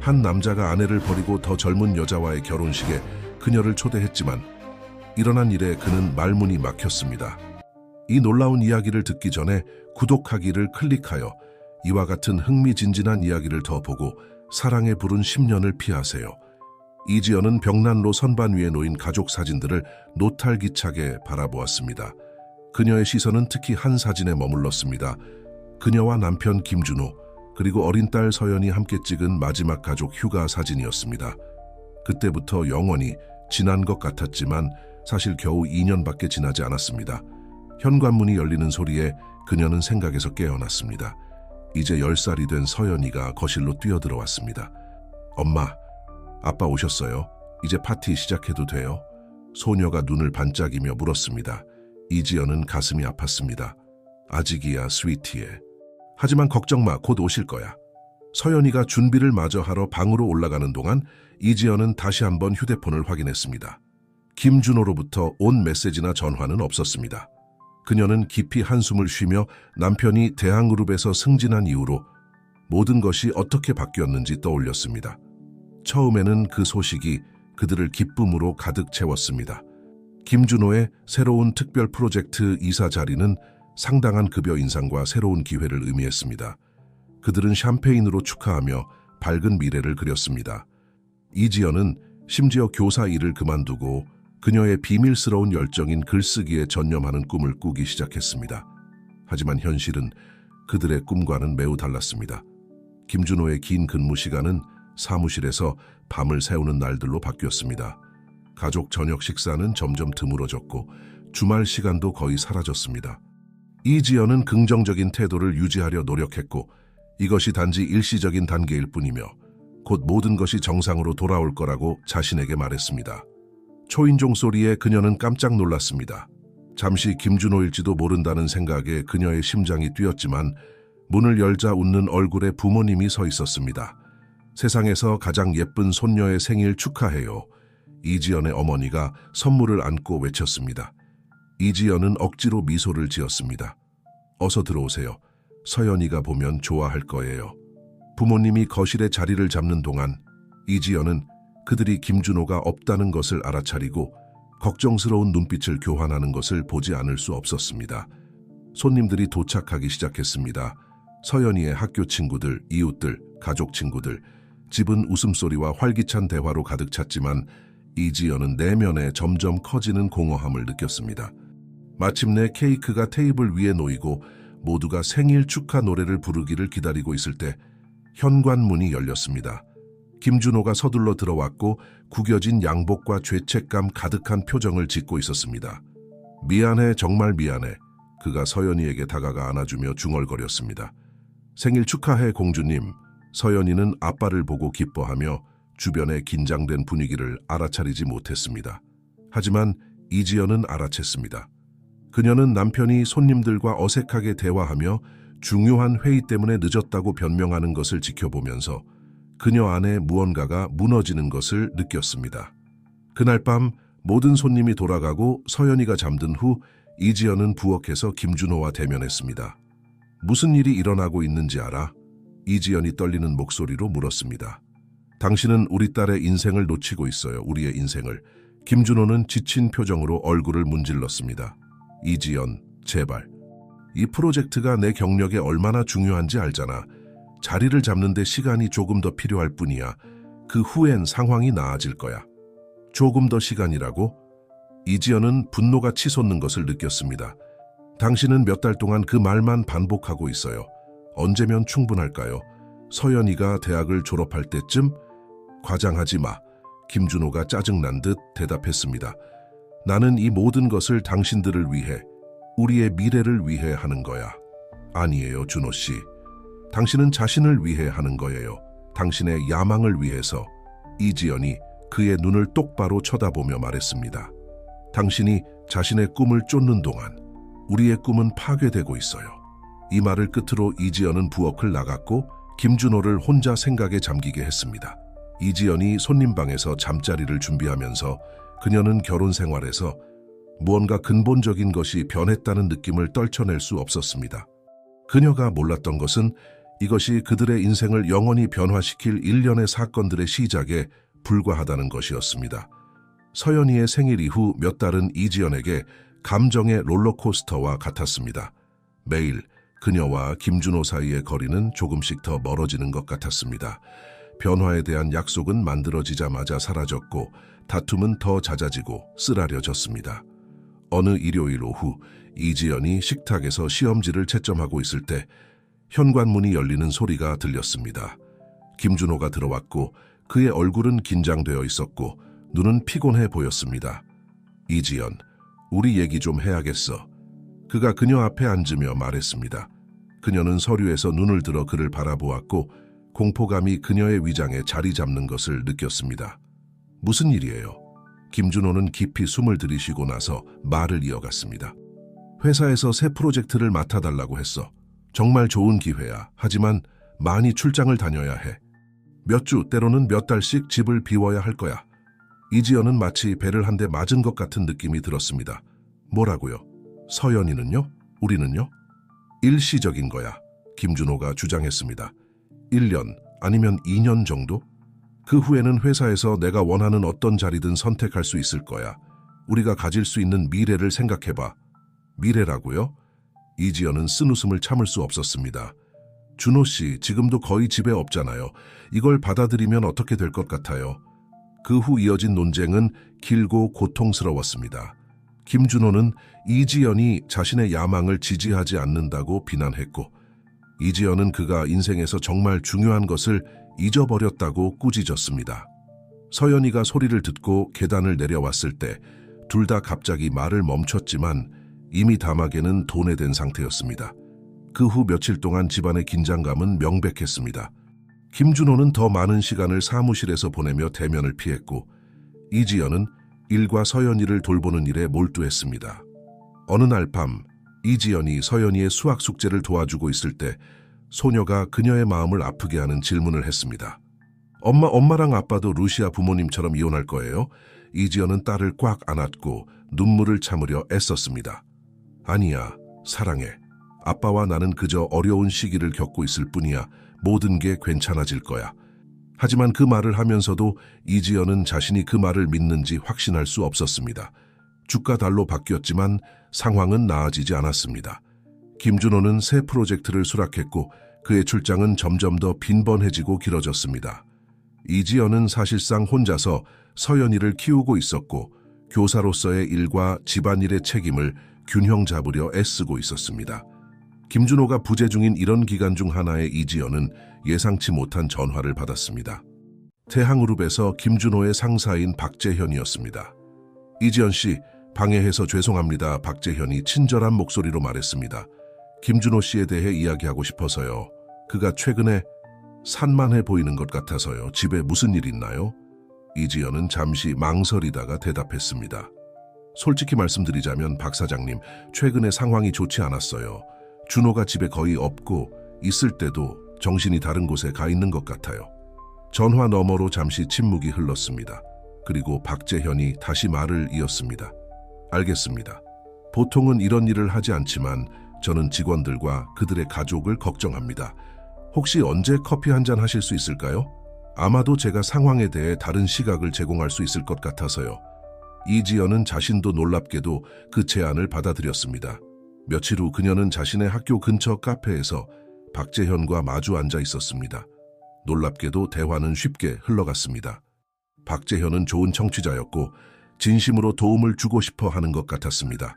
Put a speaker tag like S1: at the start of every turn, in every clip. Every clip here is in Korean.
S1: 한 남자가 아내를 버리고 더 젊은 여자와의 결혼식에 그녀를 초대했지만 일어난 일에 그는 말문이 막혔습니다. 이 놀라운 이야기를 듣기 전에 구독하기를 클릭하여 이와 같은 흥미진진한 이야기를 더 보고 사랑에 부른 10년을 피하세요. 이지연은 벽난로 선반 위에 놓인 가족 사진들을 노탈기차게 바라보았습니다. 그녀의 시선은 특히 한 사진에 머물렀습니다. 그녀와 남편 김준호, 그리고 어린 딸 서연이 함께 찍은 마지막 가족 휴가 사진이었습니다. 그때부터 영원히 지난 것 같았지만 사실 겨우 2년밖에 지나지 않았습니다. 현관문이 열리는 소리에 그녀는 생각에서 깨어났습니다. 이제 10살이 된 서연이가 거실로 뛰어들어왔습니다. 엄마, 아빠 오셨어요? 이제 파티 시작해도 돼요? 소녀가 눈을 반짝이며 물었습니다. 이지연은 가슴이 아팠습니다. 아직이야, 스위티에. 하지만 걱정 마, 곧 오실 거야. 서연이가 준비를 마저 하러 방으로 올라가는 동안 이지연은 다시 한번 휴대폰을 확인했습니다. 김준호로부터 온 메시지나 전화는 없었습니다. 그녀는 깊이 한숨을 쉬며 남편이 대항그룹에서 승진한 이후로 모든 것이 어떻게 바뀌었는지 떠올렸습니다. 처음에는 그 소식이 그들을 기쁨으로 가득 채웠습니다. 김준호의 새로운 특별 프로젝트 이사 자리는 상당한 급여 인상과 새로운 기회를 의미했습니다. 그들은 샴페인으로 축하하며 밝은 미래를 그렸습니다. 이지연은 심지어 교사 일을 그만두고 그녀의 비밀스러운 열정인 글쓰기에 전념하는 꿈을 꾸기 시작했습니다. 하지만 현실은 그들의 꿈과는 매우 달랐습니다. 김준호의 긴 근무 시간은 사무실에서 밤을 새우는 날들로 바뀌었습니다. 가족 저녁 식사는 점점 드물어졌고 주말 시간도 거의 사라졌습니다. 이지연은 긍정적인 태도를 유지하려 노력했고 이것이 단지 일시적인 단계일 뿐이며 곧 모든 것이 정상으로 돌아올 거라고 자신에게 말했습니다. 초인종 소리에 그녀는 깜짝 놀랐습니다. 잠시 김준호일지도 모른다는 생각에 그녀의 심장이 뛰었지만 문을 열자 웃는 얼굴에 부모님이 서 있었습니다. 세상에서 가장 예쁜 손녀의 생일 축하해요. 이지연의 어머니가 선물을 안고 외쳤습니다. 이지연은 억지로 미소를 지었습니다. 어서 들어오세요. 서연이가 보면 좋아할 거예요. 부모님이 거실에 자리를 잡는 동안 이지연은 그들이 김준호가 없다는 것을 알아차리고 걱정스러운 눈빛을 교환하는 것을 보지 않을 수 없었습니다. 손님들이 도착하기 시작했습니다. 서연이의 학교 친구들, 이웃들, 가족 친구들, 집은 웃음소리와 활기찬 대화로 가득 찼지만 이지연은 내면에 점점 커지는 공허함을 느꼈습니다. 마침내 케이크가 테이블 위에 놓이고 모두가 생일 축하 노래를 부르기를 기다리고 있을 때 현관문이 열렸습니다. 김준호가 서둘러 들어왔고 구겨진 양복과 죄책감 가득한 표정을 짓고 있었습니다. 미안해, 정말 미안해. 그가 서연이에게 다가가 안아주며 중얼거렸습니다. 생일 축하해, 공주님. 서연이는 아빠를 보고 기뻐하며 주변의 긴장된 분위기를 알아차리지 못했습니다. 하지만 이지연은 알아챘습니다. 그녀는 남편이 손님들과 어색하게 대화하며 중요한 회의 때문에 늦었다고 변명하는 것을 지켜보면서 그녀 안에 무언가가 무너지는 것을 느꼈습니다. 그날 밤 모든 손님이 돌아가고 서연이가 잠든 후 이지연은 부엌에서 김준호와 대면했습니다. 무슨 일이 일어나고 있는지 알아? 이지연이 떨리는 목소리로 물었습니다. 당신은 우리 딸의 인생을 놓치고 있어요. 우리의 인생을. 김준호는 지친 표정으로 얼굴을 문질렀습니다. 이지연, 제발. 이 프로젝트가 내 경력에 얼마나 중요한지 알잖아. 자리를 잡는 데 시간이 조금 더 필요할 뿐이야. 그 후엔 상황이 나아질 거야. 조금 더 시간이라고? 이지연은 분노가 치솟는 것을 느꼈습니다. 당신은 몇 달 동안 그 말만 반복하고 있어요. 언제면 충분할까요? 서연이가 대학을 졸업할 때쯤? 과장하지 마. 김준호가 짜증난 듯 대답했습니다. 나는 이 모든 것을 당신들을 위해, 우리의 미래를 위해 하는 거야. 아니에요, 준호 씨. 당신은 자신을 위해 하는 거예요. 당신의 야망을 위해서. 이지연이 그의 눈을 똑바로 쳐다보며 말했습니다. 당신이 자신의 꿈을 쫓는 동안 우리의 꿈은 파괴되고 있어요. 이 말을 끝으로 이지연은 부엌을 나갔고 김준호를 혼자 생각에 잠기게 했습니다. 이지연이 손님방에서 잠자리를 준비하면서 그녀는 결혼 생활에서 무언가 근본적인 것이 변했다는 느낌을 떨쳐낼 수 없었습니다. 그녀가 몰랐던 것은 이것이 그들의 인생을 영원히 변화시킬 일련의 사건들의 시작에 불과하다는 것이었습니다. 서연이의 생일 이후 몇 달은 이지연에게 감정의 롤러코스터와 같았습니다. 매일 그녀와 김준호 사이의 거리는 조금씩 더 멀어지는 것 같았습니다. 변화에 대한 약속은 만들어지자마자 사라졌고 다툼은 더 잦아지고 쓰라려졌습니다. 어느 일요일 오후 이지연이 식탁에서 시험지를 채점하고 있을 때 현관문이 열리는 소리가 들렸습니다. 김준호가 들어왔고 그의 얼굴은 긴장되어 있었고 눈은 피곤해 보였습니다. 이지연, 우리 얘기 좀 해야겠어. 그가 그녀 앞에 앉으며 말했습니다. 그녀는 서류에서 눈을 들어 그를 바라보았고 공포감이 그녀의 위장에 자리 잡는 것을 느꼈습니다. 무슨 일이에요? 김준호는 깊이 숨을 들이쉬고 나서 말을 이어갔습니다. 회사에서 새 프로젝트를 맡아달라고 했어. 정말 좋은 기회야. 하지만 많이 출장을 다녀야 해. 몇 주, 때로는 몇 달씩 집을 비워야 할 거야. 이지연은 마치 배를 한 대 맞은 것 같은 느낌이 들었습니다. 뭐라고요? 서연이는요? 우리는요? 일시적인 거야. 김준호가 주장했습니다. 1년 아니면 2년 정도? 그 후에는 회사에서 내가 원하는 어떤 자리든 선택할 수 있을 거야. 우리가 가질 수 있는 미래를 생각해봐. 미래라고요? 이지연은 쓴웃음을 참을 수 없었습니다. 준호 씨, 지금도 거의 집에 없잖아요. 이걸 받아들이면 어떻게 될 것 같아요? 그 후 이어진 논쟁은 길고 고통스러웠습니다. 김준호는 이지연이 자신의 야망을 지지하지 않는다고 비난했고 이지연은 그가 인생에서 정말 중요한 것을 잊어버렸다고 꾸짖었습니다. 서연이가 소리를 듣고 계단을 내려왔을 때 둘 다 갑자기 말을 멈췄지만 이미 담화에는 도내된 상태였습니다. 그 후 며칠 동안 집안의 긴장감은 명백했습니다. 김준호는 더 많은 시간을 사무실에서 보내며 대면을 피했고 이지연은 일과 서연이를 돌보는 일에 몰두했습니다. 어느 날 밤 이지연이 서연이의 수학 숙제를 도와주고 있을 때 소녀가 그녀의 마음을 아프게 하는 질문을 했습니다. 엄마랑 아빠도 루시아 부모님처럼 이혼할 거예요? 이지연은 딸을 꽉 안았고 눈물을 참으려 애썼습니다. 아니야, 사랑해. 아빠와 나는 그저 어려운 시기를 겪고 있을 뿐이야. 모든 게 괜찮아질 거야. 하지만 그 말을 하면서도 이지연은 자신이 그 말을 믿는지 확신할 수 없었습니다. 주가 달로 바뀌었지만 상황은 나아지지 않았습니다. 김준호는 새 프로젝트를 수락했고 그의 출장은 점점 더 빈번해지고 길어졌습니다. 이지연은 사실상 혼자서 서연이를 키우고 있었고 교사로서의 일과 집안일의 책임을 균형 잡으려 애쓰고 있었습니다. 김준호가 부재 중인 이런 기간 중 하나에 이지연은 예상치 못한 전화를 받았습니다. 태항그룹에서 김준호의 상사인 박재현이었습니다. 이지연 씨, 방해해서 죄송합니다. 박재현이 친절한 목소리로 말했습니다. 김준호 씨에 대해 이야기하고 싶어서요. 그가 최근에 산만해 보이는 것 같아서요. 집에 무슨 일 있나요? 이지연은 잠시 망설이다가 대답했습니다. 솔직히 말씀드리자면 박 사장님, 최근에 상황이 좋지 않았어요. 준호가 집에 거의 없고 있을 때도 정신이 다른 곳에 가 있는 것 같아요. 전화 너머로 잠시 침묵이 흘렀습니다. 그리고 박재현이 다시 말을 이었습니다. 알겠습니다. 보통은 이런 일을 하지 않지만 저는 직원들과 그들의 가족을 걱정합니다. 혹시 언제 커피 한잔 하실 수 있을까요? 아마도 제가 상황에 대해 다른 시각을 제공할 수 있을 것 같아서요. 이지연은 자신도 놀랍게도 그 제안을 받아들였습니다. 며칠 후 그녀는 자신의 학교 근처 카페에서 박재현과 마주 앉아 있었습니다. 놀랍게도 대화는 쉽게 흘러갔습니다. 박재현은 좋은 청취자였고 진심으로 도움을 주고 싶어 하는 것 같았습니다.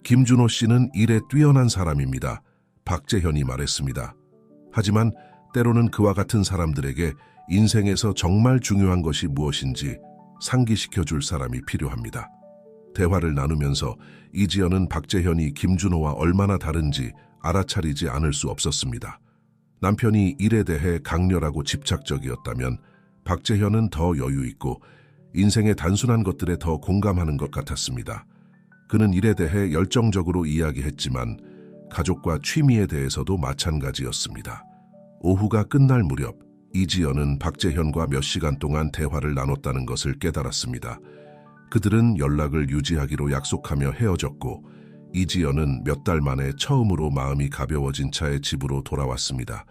S1: 김준호 씨는 일에 뛰어난 사람입니다. 박재현이 말했습니다. 하지만 때로는 그와 같은 사람들에게 인생에서 정말 중요한 것이 무엇인지 상기시켜줄 사람이 필요합니다. 대화를 나누면서 이지연은 박재현이 김준호와 얼마나 다른지 알아차리지 않을 수 없었습니다. 남편이 일에 대해 강렬하고 집착적이었다면 박재현은 더 여유 있고 인생의 단순한 것들에 더 공감하는 것 같았습니다. 그는 일에 대해 열정적으로 이야기했지만 가족과 취미에 대해서도 마찬가지였습니다. 오후가 끝날 무렵 이지연은 박재현과 몇 시간 동안 대화를 나눴다는 것을 깨달았습니다. 그들은 연락을 유지하기로 약속하며 헤어졌고 이지연은 몇 달 만에 처음으로 마음이 가벼워진 차에 집으로 돌아왔습니다.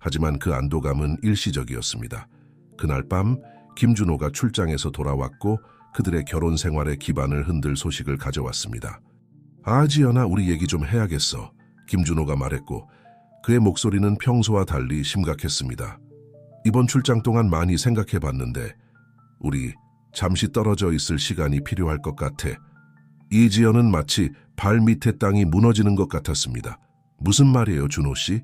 S1: 하지만 그 안도감은 일시적이었습니다. 그날 밤 김준호가 출장에서 돌아왔고 그들의 결혼 생활의 기반을 흔들 소식을 가져왔습니다. 지연아, 우리 얘기 좀 해야겠어. 김준호가 말했고 그의 목소리는 평소와 달리 심각했습니다. 이번 출장 동안 많이 생각해봤는데 우리 잠시 떨어져 있을 시간이 필요할 것 같아. 이지연은 마치 발 밑에 땅이 무너지는 것 같았습니다. 무슨 말이에요, 준호 씨?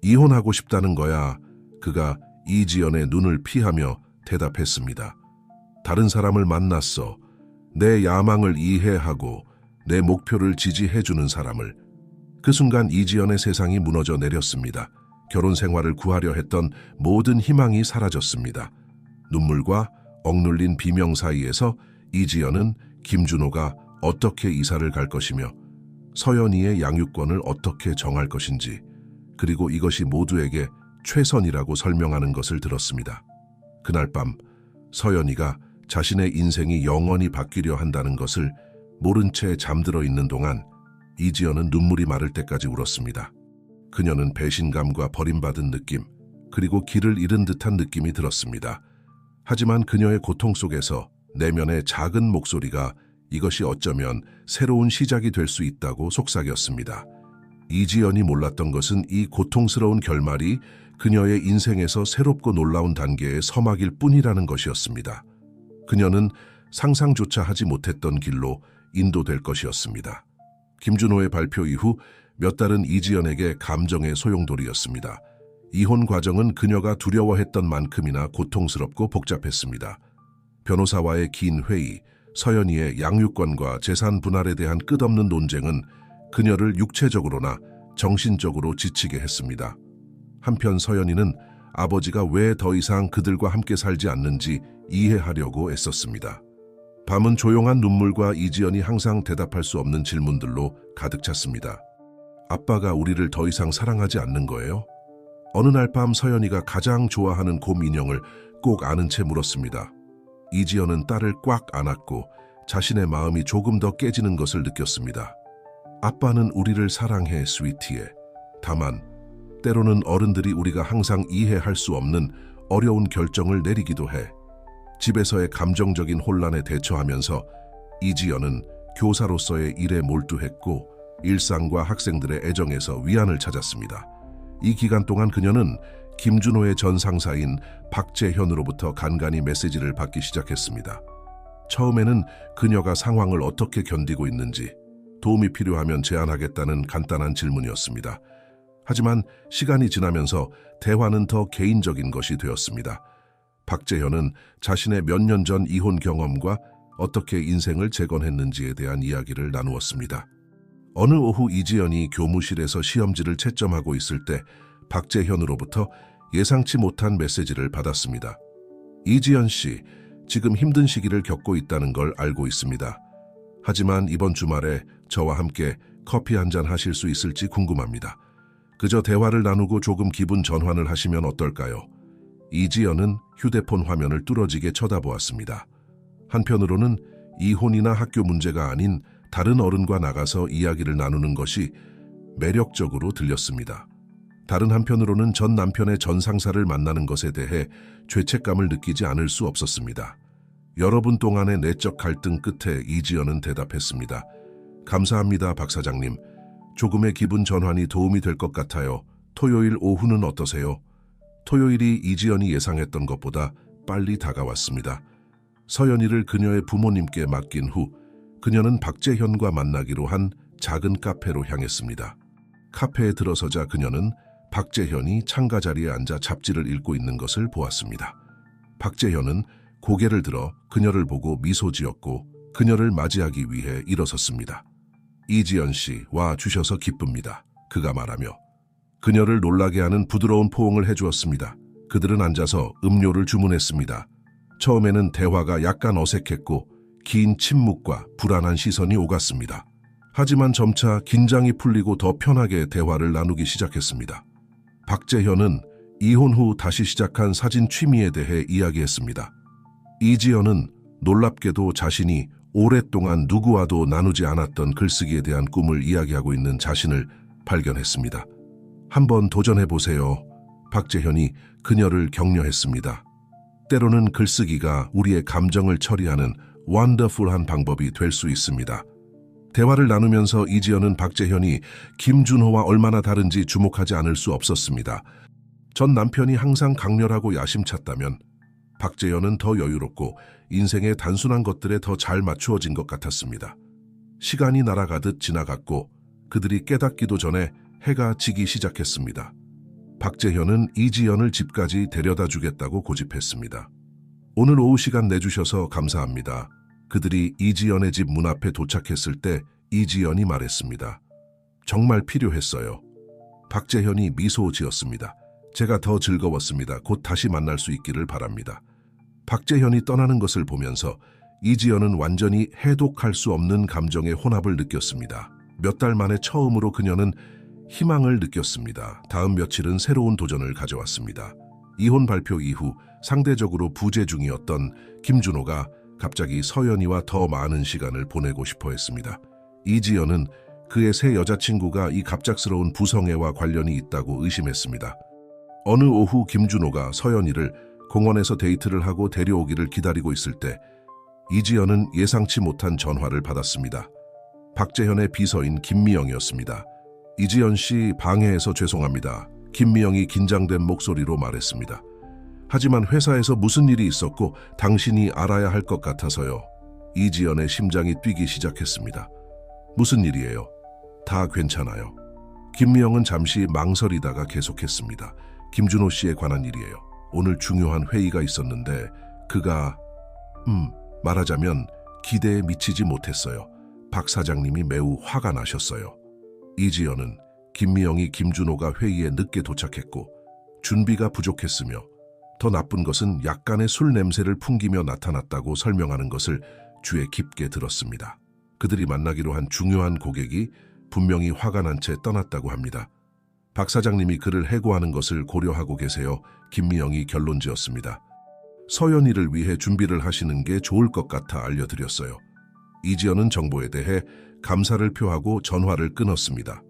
S1: 이혼하고 싶다는 거야. 그가 이지연의 눈을 피하며 대답했습니다. 다른 사람을 만났어. 내 야망을 이해하고 내 목표를 지지해주는 사람을. 그 순간 이지연의 세상이 무너져 내렸습니다. 결혼 생활을 구하려 했던 모든 희망이 사라졌습니다. 눈물과 억눌린 비명 사이에서 이지연은 김준호가 어떻게 이사를 갈 것이며 서연이의 양육권을 어떻게 정할 것인지, 그리고 이것이 모두에게 최선이라고 설명하는 것을 들었습니다. 그날 밤 서연이가 자신의 인생이 영원히 바뀌려 한다는 것을 모른 채 잠들어 있는 동안 이지연은 눈물이 마를 때까지 울었습니다. 그녀는 배신감과 버림받은 느낌, 그리고 길을 잃은 듯한 느낌이 들었습니다. 하지만 그녀의 고통 속에서 내면의 작은 목소리가 이것이 어쩌면 새로운 시작이 될 수 있다고 속삭였습니다. 이지연이 몰랐던 것은 이 고통스러운 결말이 그녀의 인생에서 새롭고 놀라운 단계의 서막일 뿐이라는 것이었습니다. 그녀는 상상조차 하지 못했던 길로 인도될 것이었습니다. 김준호의 발표 이후 몇 달은 이지연에게 감정의 소용돌이였습니다. 이혼 과정은 그녀가 두려워했던 만큼이나 고통스럽고 복잡했습니다. 변호사와의 긴 회의, 서연이의 양육권과 재산 분할에 대한 끝없는 논쟁은 그녀를 육체적으로나 정신적으로 지치게 했습니다. 한편 서연이는 아버지가 왜 더 이상 그들과 함께 살지 않는지 이해하려고 애썼습니다. 밤은 조용한 눈물과 이지연이 항상 대답할 수 없는 질문들로 가득 찼습니다. 아빠가 우리를 더 이상 사랑하지 않는 거예요? 어느 날 밤 서연이가 가장 좋아하는 곰 인형을 꼭 안은 채 물었습니다. 이지연은 딸을 꽉 안았고 자신의 마음이 조금 더 깨지는 것을 느꼈습니다. 아빠는 우리를 사랑해, 스위티에. 다만 때로는 어른들이 우리가 항상 이해할 수 없는 어려운 결정을 내리기도 해. 집에서의 감정적인 혼란에 대처하면서 이지연은 교사로서의 일에 몰두했고 일상과 학생들의 애정에서 위안을 찾았습니다. 이 기간 동안 그녀는 김준호의 전 상사인 박재현으로부터 간간히 메시지를 받기 시작했습니다. 처음에는 그녀가 상황을 어떻게 견디고 있는지, 도움이 필요하면 제안하겠다는 간단한 질문이었습니다. 하지만 시간이 지나면서 대화는 더 개인적인 것이 되었습니다. 박재현은 자신의 몇 년 전 이혼 경험과 어떻게 인생을 재건했는지에 대한 이야기를 나누었습니다. 어느 오후 이지연이 교무실에서 시험지를 채점하고 있을 때 박재현으로부터 예상치 못한 메시지를 받았습니다. 이지연 씨, 지금 힘든 시기를 겪고 있다는 걸 알고 있습니다. 하지만 이번 주말에 저와 함께 커피 한잔 하실 수 있을지 궁금합니다. 그저 대화를 나누고 조금 기분 전환을 하시면 어떨까요? 이지연은 휴대폰 화면을 뚫어지게 쳐다보았습니다. 한편으로는 이혼이나 학교 문제가 아닌 다른 어른과 나가서 이야기를 나누는 것이 매력적으로 들렸습니다. 다른 한편으로는 전 남편의 전 상사를 만나는 것에 대해 죄책감을 느끼지 않을 수 없었습니다. 여러 분 동안의 내적 갈등 끝에 이지연은 대답했습니다. 감사합니다, 박 사장님. 조금의 기분 전환이 도움이 될 것 같아요. 토요일 오후는 어떠세요? 토요일이 이지연이 예상했던 것보다 빨리 다가왔습니다. 서연이를 그녀의 부모님께 맡긴 후 그녀는 박재현과 만나기로 한 작은 카페로 향했습니다. 카페에 들어서자 그녀는 박재현이 창가 자리에 앉아 잡지를 읽고 있는 것을 보았습니다. 박재현은 고개를 들어 그녀를 보고 미소 지었고 그녀를 맞이하기 위해 일어섰습니다. 이지연 씨, 와 주셔서 기쁩니다. 그가 말하며 그녀를 놀라게 하는 부드러운 포옹을 해주었습니다. 그들은 앉아서 음료를 주문했습니다. 처음에는 대화가 약간 어색했고 긴 침묵과 불안한 시선이 오갔습니다. 하지만 점차 긴장이 풀리고 더 편하게 대화를 나누기 시작했습니다. 박재현은 이혼 후 다시 시작한 사진 취미에 대해 이야기했습니다. 이지연은 놀랍게도 자신이 오랫동안 누구와도 나누지 않았던 글쓰기에 대한 꿈을 이야기하고 있는 자신을 발견했습니다. 한번 도전해보세요. 박재현이 그녀를 격려했습니다. 때로는 글쓰기가 우리의 감정을 처리하는 원더풀한 방법이 될 수 있습니다. 대화를 나누면서 이지연은 박재현이 김준호와 얼마나 다른지 주목하지 않을 수 없었습니다. 전 남편이 항상 강렬하고 야심찼다면 박재현은 더 여유롭고 인생의 단순한 것들에 더 잘 맞추어진 것 같았습니다. 시간이 날아가듯 지나갔고 그들이 깨닫기도 전에 해가 지기 시작했습니다. 박재현은 이지연을 집까지 데려다 주겠다고 고집했습니다. 오늘 오후 시간 내주셔서 감사합니다. 그들이 이지연의 집 문 앞에 도착했을 때 이지연이 말했습니다. 정말 필요했어요. 박재현이 미소 지었습니다. 제가 더 즐거웠습니다. 곧 다시 만날 수 있기를 바랍니다. 박재현이 떠나는 것을 보면서 이지연은 완전히 해독할 수 없는 감정의 혼합을 느꼈습니다. 몇 달 만에 처음으로 그녀는 희망을 느꼈습니다. 다음 며칠은 새로운 도전을 가져왔습니다. 이혼 발표 이후 상대적으로 부재 중이었던 김준호가 갑자기 서연이와 더 많은 시간을 보내고 싶어 했습니다. 이지연은 그의 새 여자친구가 이 갑작스러운 부성애와 관련이 있다고 의심했습니다. 어느 오후 김준호가 서연이를 공원에서 데이트를 하고 데려오기를 기다리고 있을 때 이지연은 예상치 못한 전화를 받았습니다. 박재현의 비서인 김미영이었습니다. 이지연 씨, 방해해서 죄송합니다. 김미영이 긴장된 목소리로 말했습니다. 하지만 회사에서 무슨 일이 있었고 당신이 알아야 할 것 같아서요. 이지연의 심장이 뛰기 시작했습니다. 무슨 일이에요? 다 괜찮아요. 김미영은 잠시 망설이다가 계속했습니다. 김준호 씨에 관한 일이에요. 오늘 중요한 회의가 있었는데 그가 말하자면 기대에 미치지 못했어요. 박 사장님이 매우 화가 나셨어요. 이지연은 김미영이 김준호가 회의에 늦게 도착했고 준비가 부족했으며 더 나쁜 것은 약간의 술 냄새를 풍기며 나타났다고 설명하는 것을 귀에 깊게 들었습니다. 그들이 만나기로 한 중요한 고객이 분명히 화가 난 채 떠났다고 합니다. 박 사장님이 그를 해고하는 것을 고려하고 계세요. 김미영이 결론지었습니다. 서연이를 위해 준비를 하시는 게 좋을 것 같아 알려드렸어요. 이지연은 정보에 대해 감사를 표하고 전화를 끊었습니다.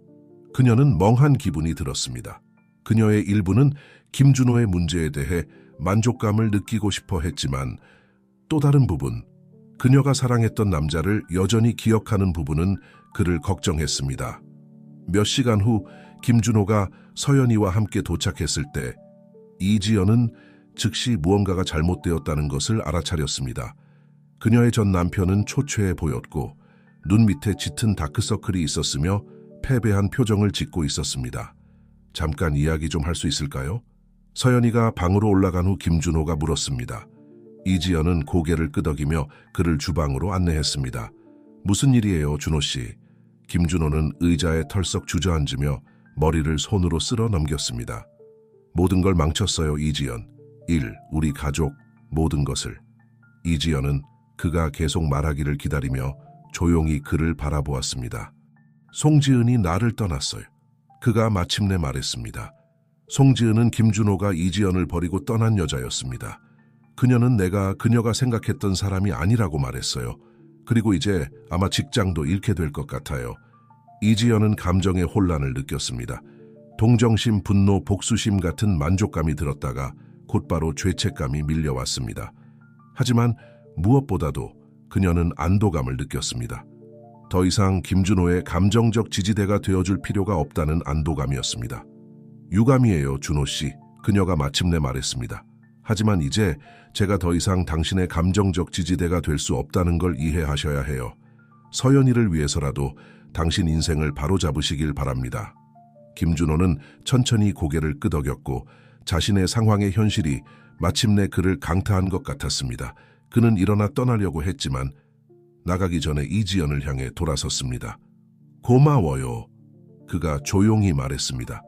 S1: 그녀는 멍한 기분이 들었습니다. 그녀의 일부는 김준호의 문제에 대해 만족감을 느끼고 싶어 했지만 또 다른 부분, 그녀가 사랑했던 남자를 여전히 기억하는 부분은 그를 걱정했습니다. 몇 시간 후 김준호가 서연이와 함께 도착했을 때 이지연은 즉시 무언가가 잘못되었다는 것을 알아차렸습니다. 그녀의 전 남편은 초췌해 보였고 눈 밑에 짙은 다크서클이 있었으며 패배한 표정을 짓고 있었습니다. 잠깐 이야기 좀 할 수 있을까요? 서연이가 방으로 올라간 후 김준호가 물었습니다. 이지연은 고개를 끄덕이며 그를 주방으로 안내했습니다. 무슨 일이에요, 준호 씨? 김준호는 의자에 털썩 주저앉으며 머리를 손으로 쓸어 넘겼습니다. 모든 걸 망쳤어요, 이지연. 일, 우리 가족, 모든 것을. 이지연은 그가 계속 말하기를 기다리며 조용히 그를 바라보았습니다. 송지은이 나를 떠났어요. 그가 마침내 말했습니다. 송지은은 김준호가 이지연을 버리고 떠난 여자였습니다. 그녀는 그녀가 생각했던 사람이 아니라고 말했어요. 그리고 이제 아마 직장도 잃게 될 것 같아요. 이지연은 감정의 혼란을 느꼈습니다. 동정심, 분노, 복수심 같은 만족감이 들었다가 곧바로 죄책감이 밀려왔습니다. 하지만 무엇보다도 그녀는 안도감을 느꼈습니다. 더 이상 김준호의 감정적 지지대가 되어줄 필요가 없다는 안도감이었습니다. 유감이에요, 준호 씨. 그녀가 마침내 말했습니다. 하지만 이제 제가 더 이상 당신의 감정적 지지대가 될 수 없다는 걸 이해하셔야 해요. 서연이를 위해서라도 당신 인생을 바로잡으시길 바랍니다. 김준호는 천천히 고개를 끄덕였고 자신의 상황의 현실이 마침내 그를 강타한 것 같았습니다. 그는 일어나 떠나려고 했지만 나가기 전에 이지연을 향해 돌아섰습니다. 고마워요. 그가 조용히 말했습니다.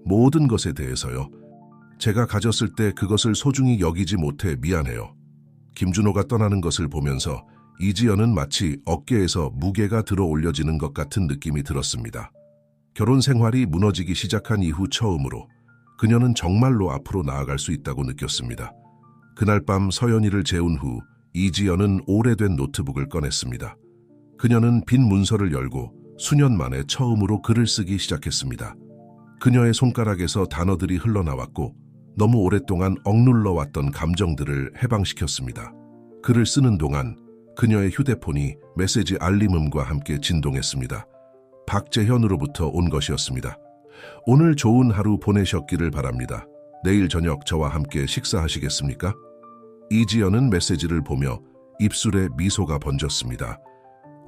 S1: 모든 것에 대해서요. 제가 가졌을 때 그것을 소중히 여기지 못해 미안해요. 김준호가 떠나는 것을 보면서 이지연은 마치 어깨에서 무게가 들어 올려지는 것 같은 느낌이 들었습니다. 결혼 생활이 무너지기 시작한 이후 처음으로 그녀는 정말로 앞으로 나아갈 수 있다고 느꼈습니다. 그날 밤 서연이를 재운 후 이지연은 오래된 노트북을 꺼냈습니다. 그녀는 빈 문서를 열고 수년 만에 처음으로 글을 쓰기 시작했습니다. 그녀의 손가락에서 단어들이 흘러나왔고 너무 오랫동안 억눌러 왔던 감정들을 해방시켰습니다. 글을 쓰는 동안 그녀의 휴대폰이 메시지 알림음과 함께 진동했습니다. 박재현으로부터 온 것이었습니다. 오늘 좋은 하루 보내셨기를 바랍니다. 내일 저녁 저와 함께 식사하시겠습니까? 이지연은 메시지를 보며 입술에 미소가 번졌습니다.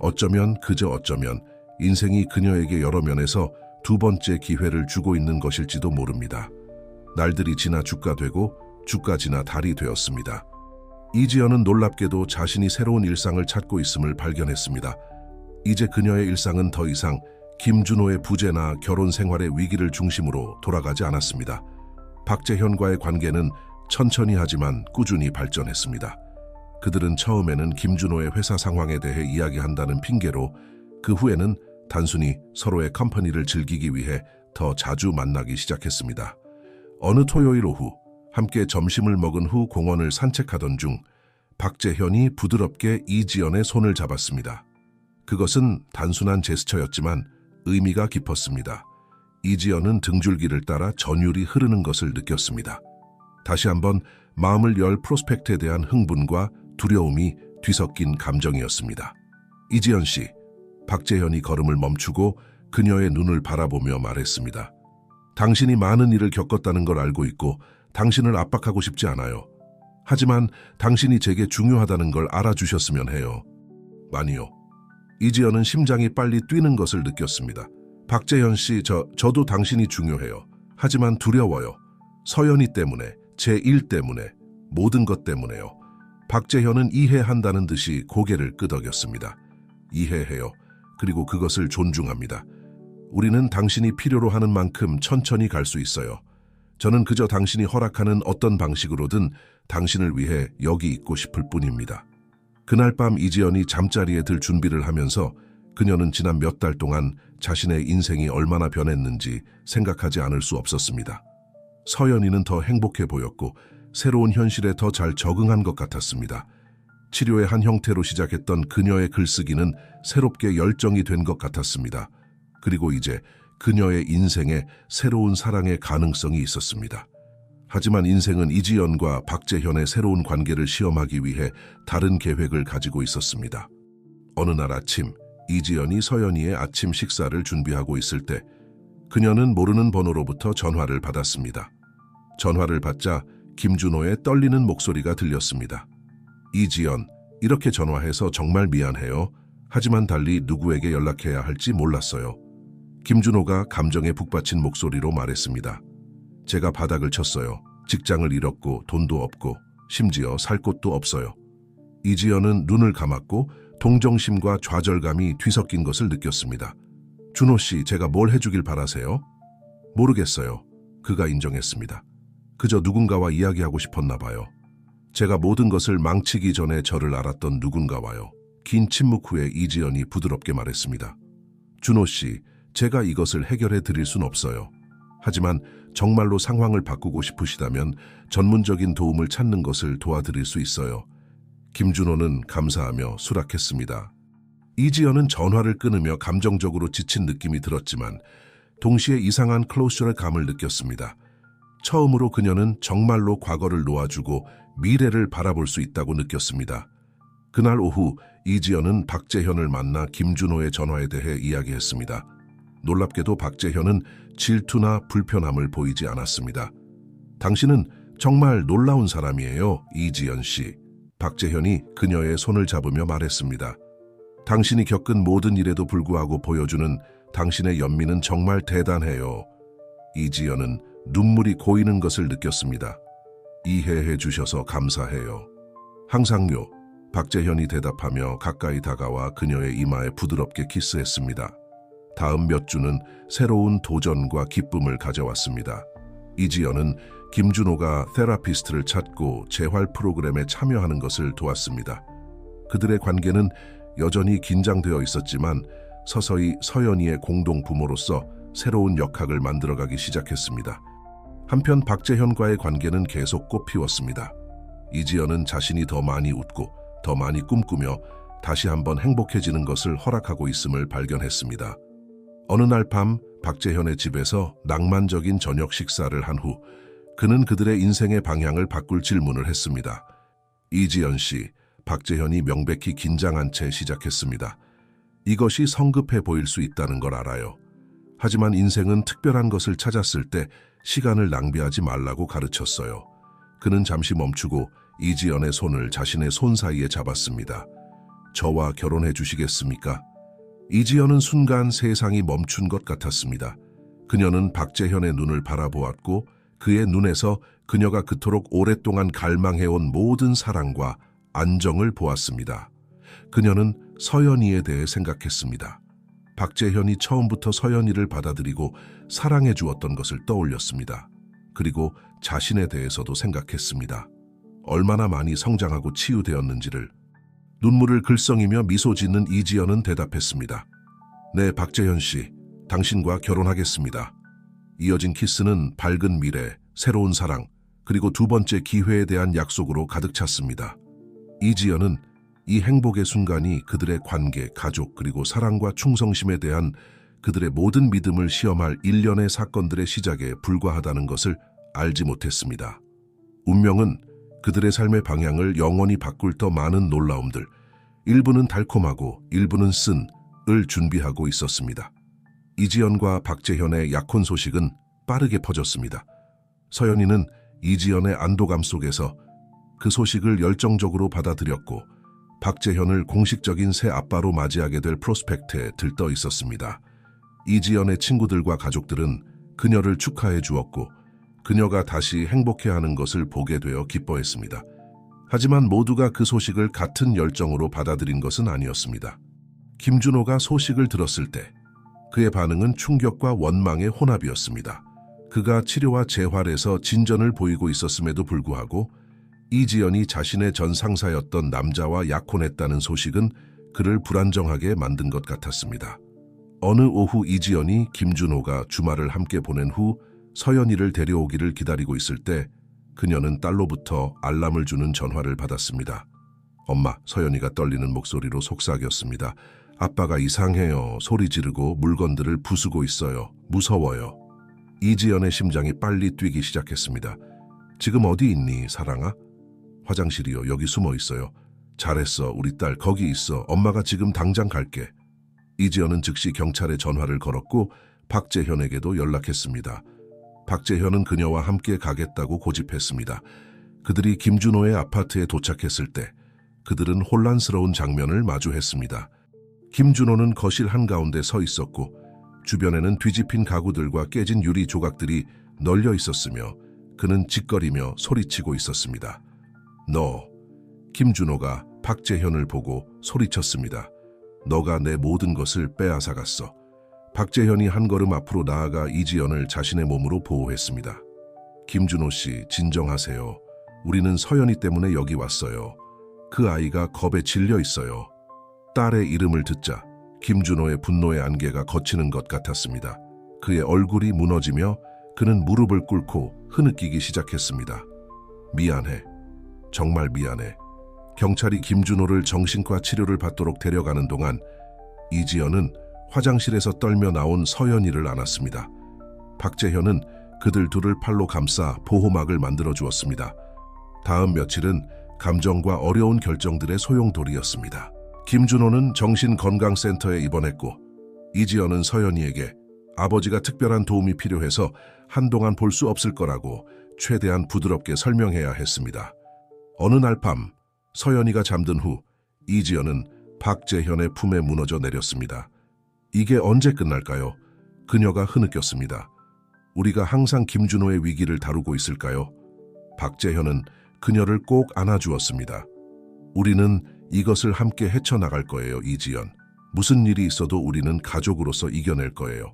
S1: 어쩌면 그저 어쩌면 인생이 그녀에게 여러 면에서 두 번째 기회를 주고 있는 것일지도 모릅니다. 날들이 지나 주가 되고 주가 지나 달이 되었습니다. 이지연은 놀랍게도 자신이 새로운 일상을 찾고 있음을 발견했습니다. 이제 그녀의 일상은 더 이상 김준호의 부재나 결혼 생활의 위기를 중심으로 돌아가지 않았습니다. 박재현과의 관계는 천천히 하지만 꾸준히 발전했습니다. 그들은 처음에는 김준호의 회사 상황에 대해 이야기한다는 핑계로 그 후에는 단순히 서로의 컴퍼니를 즐기기 위해 더 자주 만나기 시작했습니다. 어느 토요일 오후 함께 점심을 먹은 후 공원을 산책하던 중 박재현이 부드럽게 이지연의 손을 잡았습니다. 그것은 단순한 제스처였지만 의미가 깊었습니다. 이지연은 등줄기를 따라 전율이 흐르는 것을 느꼈습니다. 다시 한번 마음을 열 프로스펙트에 대한 흥분과 두려움이 뒤섞인 감정이었습니다. 이지연 씨, 박재현이 걸음을 멈추고 그녀의 눈을 바라보며 말했습니다. 당신이 많은 일을 겪었다는 걸 알고 있고 당신을 압박하고 싶지 않아요. 하지만 당신이 제게 중요하다는 걸 알아주셨으면 해요. 아니요. 이지연은 심장이 빨리 뛰는 것을 느꼈습니다. 박재현 씨, 저도 당신이 중요해요. 하지만 두려워요. 서연이 때문에, 제 일 때문에, 모든 것 때문에요. 박재현은 이해한다는 듯이 고개를 끄덕였습니다. 이해해요. 그리고 그것을 존중합니다. 우리는 당신이 필요로 하는 만큼 천천히 갈 수 있어요. 저는 그저 당신이 허락하는 어떤 방식으로든 당신을 위해 여기 있고 싶을 뿐입니다. 그날 밤 이지연이 잠자리에 들 준비를 하면서 그녀는 지난 몇 달 동안 자신의 인생이 얼마나 변했는지 생각하지 않을 수 없었습니다. 서연이는 더 행복해 보였고 새로운 현실에 더 잘 적응한 것 같았습니다. 치료의 한 형태로 시작했던 그녀의 글쓰기는 새롭게 열정이 된 것 같았습니다. 그리고 이제 그녀의 인생에 새로운 사랑의 가능성이 있었습니다. 하지만 인생은 이지연과 박재현의 새로운 관계를 시험하기 위해 다른 계획을 가지고 있었습니다. 어느 날 아침, 이지연이 서연이의 아침 식사를 준비하고 있을 때 그녀는 모르는 번호로부터 전화를 받았습니다. 전화를 받자 김준호의 떨리는 목소리가 들렸습니다. 이지연, 이렇게 전화해서 정말 미안해요. 하지만 달리 누구에게 연락해야 할지 몰랐어요. 김준호가 감정에 북받친 목소리로 말했습니다. 제가 바닥을 쳤어요. 직장을 잃었고 돈도 없고 심지어 살 곳도 없어요. 이지연은 눈을 감았고 동정심과 좌절감이 뒤섞인 것을 느꼈습니다. 준호 씨, 제가 뭘 해주길 바라세요? 모르겠어요. 그가 인정했습니다. 그저 누군가와 이야기하고 싶었나 봐요. 제가 모든 것을 망치기 전에 저를 알았던 누군가와요. 긴 침묵 후에 이지연이 부드럽게 말했습니다. 준호 씨, 제가 이것을 해결해 드릴 순 없어요. 하지만 정말로 상황을 바꾸고 싶으시다면 전문적인 도움을 찾는 것을 도와드릴 수 있어요. 김준호는 감사하며 수락했습니다. 이지연은 전화를 끊으며 감정적으로 지친 느낌이 들었지만 동시에 이상한 클로저의 감을 느꼈습니다. 처음으로 그녀는 정말로 과거를 놓아주고 미래를 바라볼 수 있다고 느꼈습니다. 그날 오후 이지연은 박재현을 만나 김준호의 전화에 대해 이야기했습니다. 놀랍게도 박재현은 질투나 불편함을 보이지 않았습니다. 당신은 정말 놀라운 사람이에요, 이지연 씨. 박재현이 그녀의 손을 잡으며 말했습니다. 당신이 겪은 모든 일에도 불구하고 보여주는 당신의 연민은 정말 대단해요. 이지연은 눈물이 고이는 것을 느꼈습니다. 이해해 주셔서 감사해요. 항상요. 박재현이 대답하며 가까이 다가와 그녀의 이마에 부드럽게 키스했습니다. 다음 몇 주는 새로운 도전과 기쁨을 가져왔습니다. 이지연은 김준호가 테라피스트를 찾고 재활 프로그램에 참여하는 것을 도왔습니다. 그들의 관계는 여전히 긴장되어 있었지만 서서히 서연이의 공동 부모로서 새로운 역학을 만들어가기 시작했습니다. 한편 박재현과의 관계는 계속 꽃피웠습니다. 이지연은 자신이 더 많이 웃고 더 많이 꿈꾸며 다시 한번 행복해지는 것을 허락하고 있음을 발견했습니다. 어느 날 밤 박재현의 집에서 낭만적인 저녁 식사를 한 후 그는 그들의 인생의 방향을 바꿀 질문을 했습니다. 이지연 씨, 박재현이 명백히 긴장한 채 시작했습니다. 이것이 성급해 보일 수 있다는 걸 알아요. 하지만 인생은 특별한 것을 찾았을 때 시간을 낭비하지 말라고 가르쳤어요. 그는 잠시 멈추고 이지연의 손을 자신의 손 사이에 잡았습니다. 저와 결혼해 주시겠습니까? 이지연은 순간 세상이 멈춘 것 같았습니다. 그녀는 박재현의 눈을 바라보았고 그의 눈에서 그녀가 그토록 오랫동안 갈망해온 모든 사랑과 안정을 보았습니다. 그녀는 서연이에 대해 생각했습니다. 박재현이 처음부터 서연이를 받아들이고 사랑해 주었던 것을 떠올렸습니다. 그리고 자신에 대해서도 생각했습니다. 얼마나 많이 성장하고 치유되었는지를. 눈물을 글썽이며 미소 짓는 이지연은 대답했습니다. 네, 박재현 씨, 당신과 결혼하겠습니다. 이어진 키스는 밝은 미래, 새로운 사랑, 그리고 두 번째 기회에 대한 약속으로 가득 찼습니다. 이지연은 이 행복의 순간이 그들의 관계, 가족, 그리고 사랑과 충성심에 대한 그들의 모든 믿음을 시험할 일련의 사건들의 시작에 불과하다는 것을 알지 못했습니다. 운명은 그들의 삶의 방향을 영원히 바꿀 더 많은 놀라움들, 일부는 달콤하고 일부는 쓴을 준비하고 있었습니다. 이지연과 박재현의 약혼 소식은 빠르게 퍼졌습니다. 서연이는 이지연의 안도감 속에서 그 소식을 열정적으로 받아들였고 박재현을 공식적인 새 아빠로 맞이하게 될 프로스펙트에 들떠 있었습니다. 이지연의 친구들과 가족들은 그녀를 축하해 주었고 그녀가 다시 행복해하는 것을 보게 되어 기뻐했습니다. 하지만 모두가 그 소식을 같은 열정으로 받아들인 것은 아니었습니다. 김준호가 소식을 들었을 때 그의 반응은 충격과 원망의 혼합이었습니다. 그가 치료와 재활에서 진전을 보이고 있었음에도 불구하고 이지연이 자신의 전 상사였던 남자와 약혼했다는 소식은 그를 불안정하게 만든 것 같았습니다. 어느 오후 이지연이 김준호가 주말을 함께 보낸 후 서연이를 데려오기를 기다리고 있을 때 그녀는 딸로부터 알람을 주는 전화를 받았습니다. 엄마, 서연이가 떨리는 목소리로 속삭였습니다. 아빠가 이상해요. 소리 지르고 물건들을 부수고 있어요. 무서워요. 이지연의 심장이 빨리 뛰기 시작했습니다. 지금 어디 있니, 사랑아? 화장실이요. 여기 숨어 있어요. 잘했어. 우리 딸 거기 있어. 엄마가 지금 당장 갈게. 이지연은 즉시 경찰에 전화를 걸었고 박재현에게도 연락했습니다. 박재현은 그녀와 함께 가겠다고 고집했습니다. 그들이 김준호의 아파트에 도착했을 때 그들은 혼란스러운 장면을 마주했습니다. 김준호는 거실 한가운데 서 있었고 주변에는 뒤집힌 가구들과 깨진 유리 조각들이 널려 있었으며 그는 짓거리며 소리치고 있었습니다. 너, 김준호가 박재현을 보고 소리쳤습니다. 너가 내 모든 것을 빼앗아갔어. 박재현이 한 걸음 앞으로 나아가 이지연을 자신의 몸으로 보호했습니다. 김준호 씨, 진정하세요. 우리는 서연이 때문에 여기 왔어요. 그 아이가 겁에 질려 있어요. 딸의 이름을 듣자 김준호의 분노의 안개가 걷히는 것 같았습니다. 그의 얼굴이 무너지며 그는 무릎을 꿇고 흐느끼기 시작했습니다. 미안해. 정말 미안해. 경찰이 김준호를 정신과 치료를 받도록 데려가는 동안 이지연은 화장실에서 떨며 나온 서연이를 안았습니다. 박재현은 그들 둘을 팔로 감싸 보호막을 만들어 주었습니다. 다음 며칠은 감정과 어려운 결정들의 소용돌이였습니다. 김준호는 정신건강센터에 입원했고 이지연은 서연이에게 아버지가 특별한 도움이 필요해서 한동안 볼 수 없을 거라고 최대한 부드럽게 설명해야 했습니다. 어느 날 밤 서연이가 잠든 후 이지연은 박재현의 품에 무너져 내렸습니다. 이게 언제 끝날까요? 그녀가 흐느꼈습니다. 우리가 항상 김준호의 위기를 다루고 있을까요? 박재현은 그녀를 꼭 안아주었습니다. 우리는 이것을 함께 헤쳐나갈 거예요, 이지연. 무슨 일이 있어도 우리는 가족으로서 이겨낼 거예요.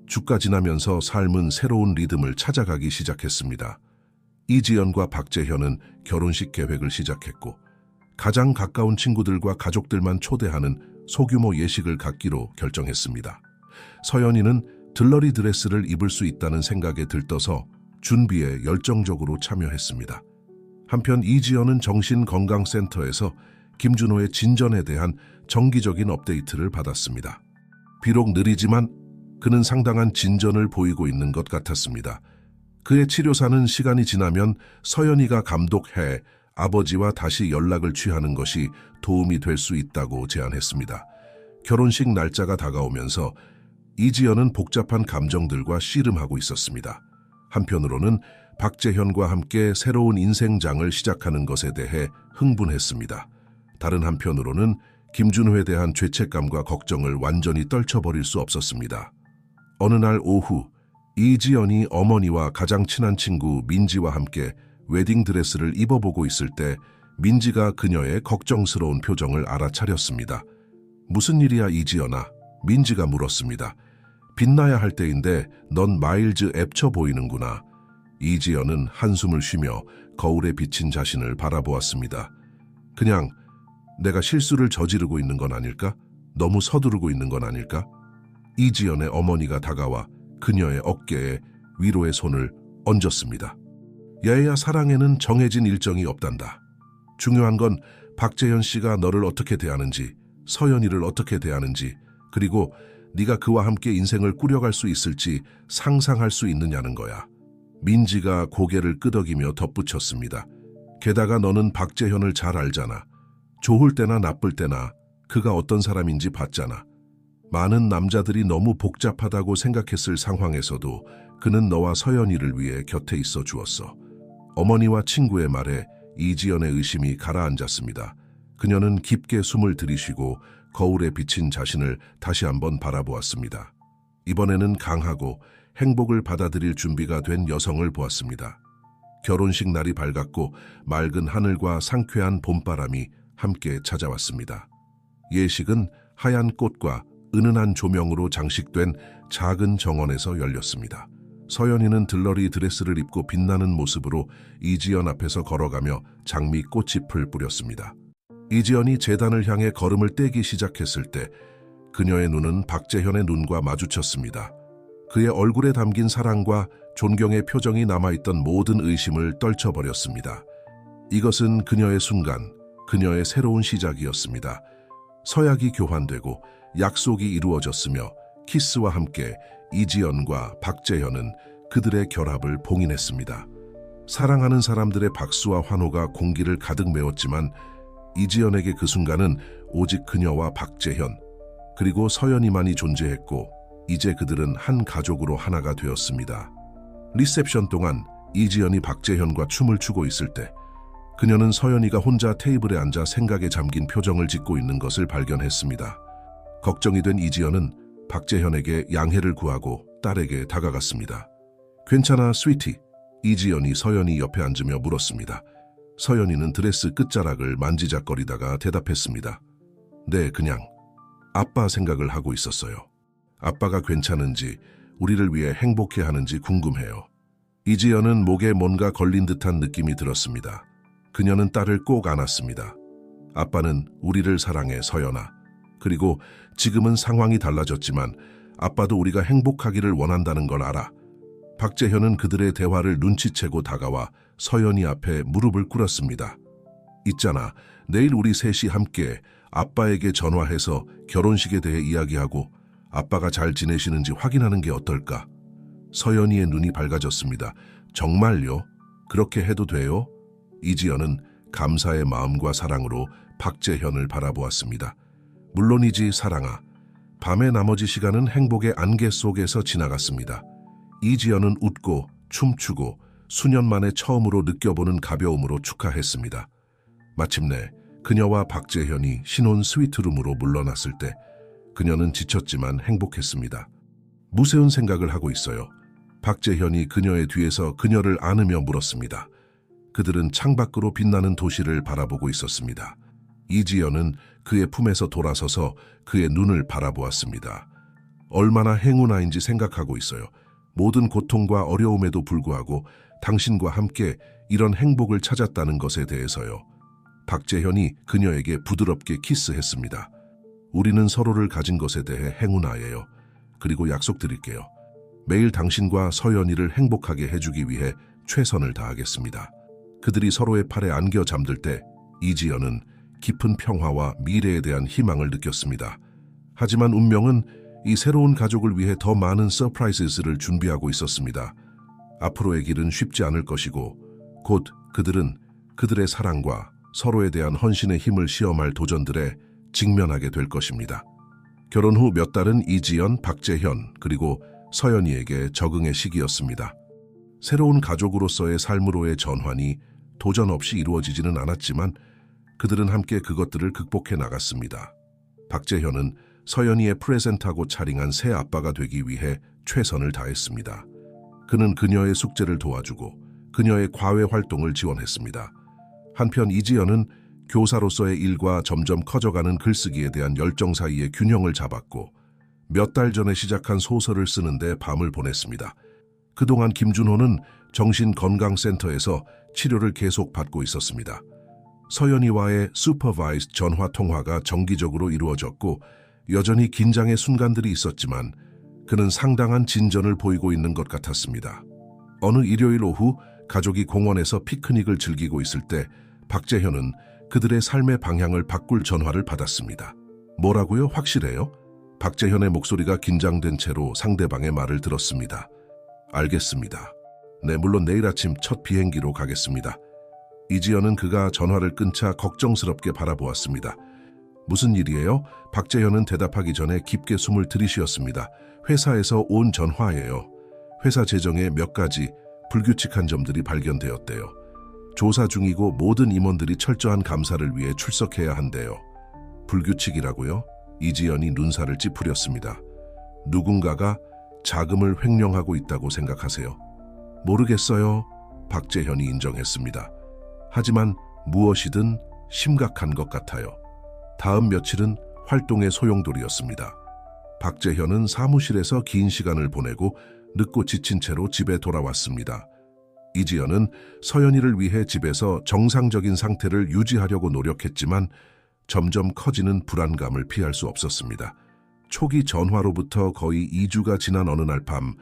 S1: 주가 지나면서 삶은 새로운 리듬을 찾아가기 시작했습니다. 이지연과 박재현은 결혼식 계획을 시작했고 가장 가까운 친구들과 가족들만 초대하는 소규모 예식을 갖기로 결정했습니다. 서연이는 들러리 드레스를 입을 수 있다는 생각에 들떠서 준비에 열정적으로 참여했습니다. 한편 이지연은 정신건강센터에서 김준호의 진전에 대한 정기적인 업데이트를 받았습니다. 비록 느리지만 그는 상당한 진전을 보이고 있는 것 같았습니다. 그의 치료사는 시간이 지나면 서연이가 감독해 아버지와 다시 연락을 취하는 것이 도움이 될 수 있다고 제안했습니다. 결혼식 날짜가 다가오면서 이지연은 복잡한 감정들과 씨름하고 있었습니다. 한편으로는 박재현과 함께 새로운 인생장을 시작하는 것에 대해 흥분했습니다. 다른 한편으로는 김준호에 대한 죄책감과 걱정을 완전히 떨쳐버릴 수 없었습니다. 어느 날 오후 이지연이 어머니와 가장 친한 친구 민지와 함께 웨딩드레스를 입어보고 있을 때 민지가 그녀의 걱정스러운 표정을 알아차렸습니다. 무슨 일이야 이지연아? 민지가 물었습니다. 빛나야 할 때인데 넌 마일즈 앱쳐 보이는구나. 이지연은 한숨을 쉬며 거울에 비친 자신을 바라보았습니다. 그냥 내가 실수를 저지르고 있는 건 아닐까? 너무 서두르고 있는 건 아닐까? 이지연의 어머니가 다가와 그녀의 어깨에 위로의 손을 얹었습니다. 야야, 사랑에는 정해진 일정이 없단다. 중요한 건 박재현 씨가 너를 어떻게 대하는지, 서연이를 어떻게 대하는지, 그리고 네가 그와 함께 인생을 꾸려갈 수 있을지 상상할 수 있느냐는 거야. 민지가 고개를 끄덕이며 덧붙였습니다. 게다가 너는 박재현을 잘 알잖아. 좋을 때나 나쁠 때나 그가 어떤 사람인지 봤잖아. 많은 남자들이 너무 복잡하다고 생각했을 상황에서도 그는 너와 서연이를 위해 곁에 있어 주었어. 어머니와 친구의 말에 이지연의 의심이 가라앉았습니다. 그녀는 깊게 숨을 들이쉬고 거울에 비친 자신을 다시 한번 바라보았습니다. 이번에는 강하고 행복을 받아들일 준비가 된 여성을 보았습니다. 결혼식 날이 밝았고 맑은 하늘과 상쾌한 봄바람이 함께 찾아왔습니다. 예식은 하얀 꽃과 은은한 조명으로 장식된 작은 정원에서 열렸습니다. 서연이는 들러리 드레스를 입고 빛나는 모습으로 이지연 앞에서 걸어가며 장미꽃잎을 뿌렸습니다. 이지연이 제단을 향해 걸음을 떼기 시작했을 때 그녀의 눈은 박재현의 눈과 마주쳤습니다. 그의 얼굴에 담긴 사랑과 존경의 표정이 남아있던 모든 의심을 떨쳐버렸습니다. 이것은 그녀의 순간, 그녀의 새로운 시작이었습니다. 서약이 교환되고 약속이 이루어졌으며 키스와 함께 이지연과 박재현은 그들의 결합을 봉인했습니다. 사랑하는 사람들의 박수와 환호가 공기를 가득 메웠지만 이지연에게 그 순간은 오직 그녀와 박재현, 그리고 서연이만이 존재했고 이제 그들은 한 가족으로 하나가 되었습니다. 리셉션 동안 이지연이 박재현과 춤을 추고 있을 때 그녀는 서연이가 혼자 테이블에 앉아 생각에 잠긴 표정을 짓고 있는 것을 발견했습니다. 걱정이 된 이지연은 박재현에게 양해를 구하고 딸에게 다가갔습니다. 괜찮아, 스위티. 이지연이 서연이 옆에 앉으며 물었습니다. 서연이는 드레스 끝자락을 만지작거리다가 대답했습니다. 네, 그냥 아빠 생각을 하고 있었어요. 아빠가 괜찮은지, 우리를 위해 행복해하는지 궁금해요. 이지연은 목에 뭔가 걸린 듯한 느낌이 들었습니다. 그녀는 딸을 꼭 안았습니다. 아빠는 우리를 사랑해, 서연아. 그리고 지금은 상황이 달라졌지만 아빠도 우리가 행복하기를 원한다는 걸 알아. 박재현은 그들의 대화를 눈치채고 다가와 서연이 앞에 무릎을 꿇었습니다. 있잖아, 내일 우리 셋이 함께 아빠에게 전화해서 결혼식에 대해 이야기하고 아빠가 잘 지내시는지 확인하는 게 어떨까? 서연이의 눈이 밝아졌습니다. 정말요? 그렇게 해도 돼요? 이지연은 감사의 마음과 사랑으로 박재현을 바라보았습니다. 물론이지, 사랑아. 밤의 나머지 시간은 행복의 안개 속에서 지나갔습니다. 이지연은 웃고 춤추고 수년 만에 처음으로 느껴보는 가벼움으로 축하했습니다. 마침내 그녀와 박재현이 신혼 스위트룸으로 물러났을 때 그녀는 지쳤지만 행복했습니다. 무서운 생각을 하고 있어요. 박재현이 그녀의 뒤에서 그녀를 안으며 물었습니다. 그들은 창밖으로 빛나는 도시를 바라보고 있었습니다. 이지연은 그의 품에서 돌아서서 그의 눈을 바라보았습니다. 얼마나 행운아인지 생각하고 있어요. 모든 고통과 어려움에도 불구하고 당신과 함께 이런 행복을 찾았다는 것에 대해서요. 박재현이 그녀에게 부드럽게 키스했습니다. 우리는 서로를 가진 것에 대해 행운아예요. 그리고 약속드릴게요. 매일 당신과 서연이를 행복하게 해주기 위해 최선을 다하겠습니다. 그들이 서로의 팔에 안겨 잠들 때 이지연은 깊은 평화와 미래에 대한 희망을 느꼈습니다. 하지만 운명은 이 새로운 가족을 위해 더 많은 서프라이즈를 준비하고 있었습니다. 앞으로의 길은 쉽지 않을 것이고 곧 그들은 그들의 사랑과 서로에 대한 헌신의 힘을 시험할 도전들에 직면하게 될 것입니다. 결혼 후 몇 달은 이지연, 박재현 그리고 서연이에게 적응의 시기였습니다. 새로운 가족으로서의 삶으로의 전환이 도전 없이 이루어지지는 않았지만 그들은 함께 그것들을 극복해 나갔습니다. 박재현은 서연이의 프레젠트하고 차링한 새 아빠가 되기 위해 최선을 다했습니다. 그는 그녀의 숙제를 도와주고 그녀의 과외 활동을 지원했습니다. 한편 이지연은 교사로서의 일과 점점 커져가는 글쓰기에 대한 열정 사이에 균형을 잡았고 몇 달 전에 시작한 소설을 쓰는데 밤을 보냈습니다. 그동안 김준호는 정신건강센터에서 치료를 계속 받고 있었습니다. 서연이와의 슈퍼바이즈 전화 통화가 정기적으로 이루어졌고 여전히 긴장의 순간들이 있었지만 그는 상당한 진전을 보이고 있는 것 같았습니다. 어느 일요일 오후 가족이 공원에서 피크닉을 즐기고 있을 때 박재현은 그들의 삶의 방향을 바꿀 전화를 받았습니다. 뭐라고요? 확실해요? 박재현의 목소리가 긴장된 채로 상대방의 말을 들었습니다. 알겠습니다. 네, 물론 내일 아침 첫 비행기로 가겠습니다. 이지연은 그가 전화를 끊자 걱정스럽게 바라보았습니다. 무슨 일이에요? 박재현은 대답하기 전에 깊게 숨을 들이쉬었습니다. 회사에서 온 전화예요. 회사 재정에 몇 가지 불규칙한 점들이 발견되었대요. 조사 중이고 모든 임원들이 철저한 감사를 위해 출석해야 한대요. 불규칙이라고요? 이지연이 눈살을 찌푸렸습니다. 누군가가 자금을 횡령하고 있다고 생각하세요? 모르겠어요. 박재현이 인정했습니다. 하지만 무엇이든 심각한 것 같아요. 다음 며칠은 활동의 소용돌이였습니다. 박재현은 사무실에서 긴 시간을 보내고 늦고 지친 채로 집에 돌아왔습니다. 이지연은 서연이를 위해 집에서 정상적인 상태를 유지하려고 노력했지만 점점 커지는 불안감을 피할 수 없었습니다. 초기 전화로부터 거의 2주가 지난 어느 날 밤,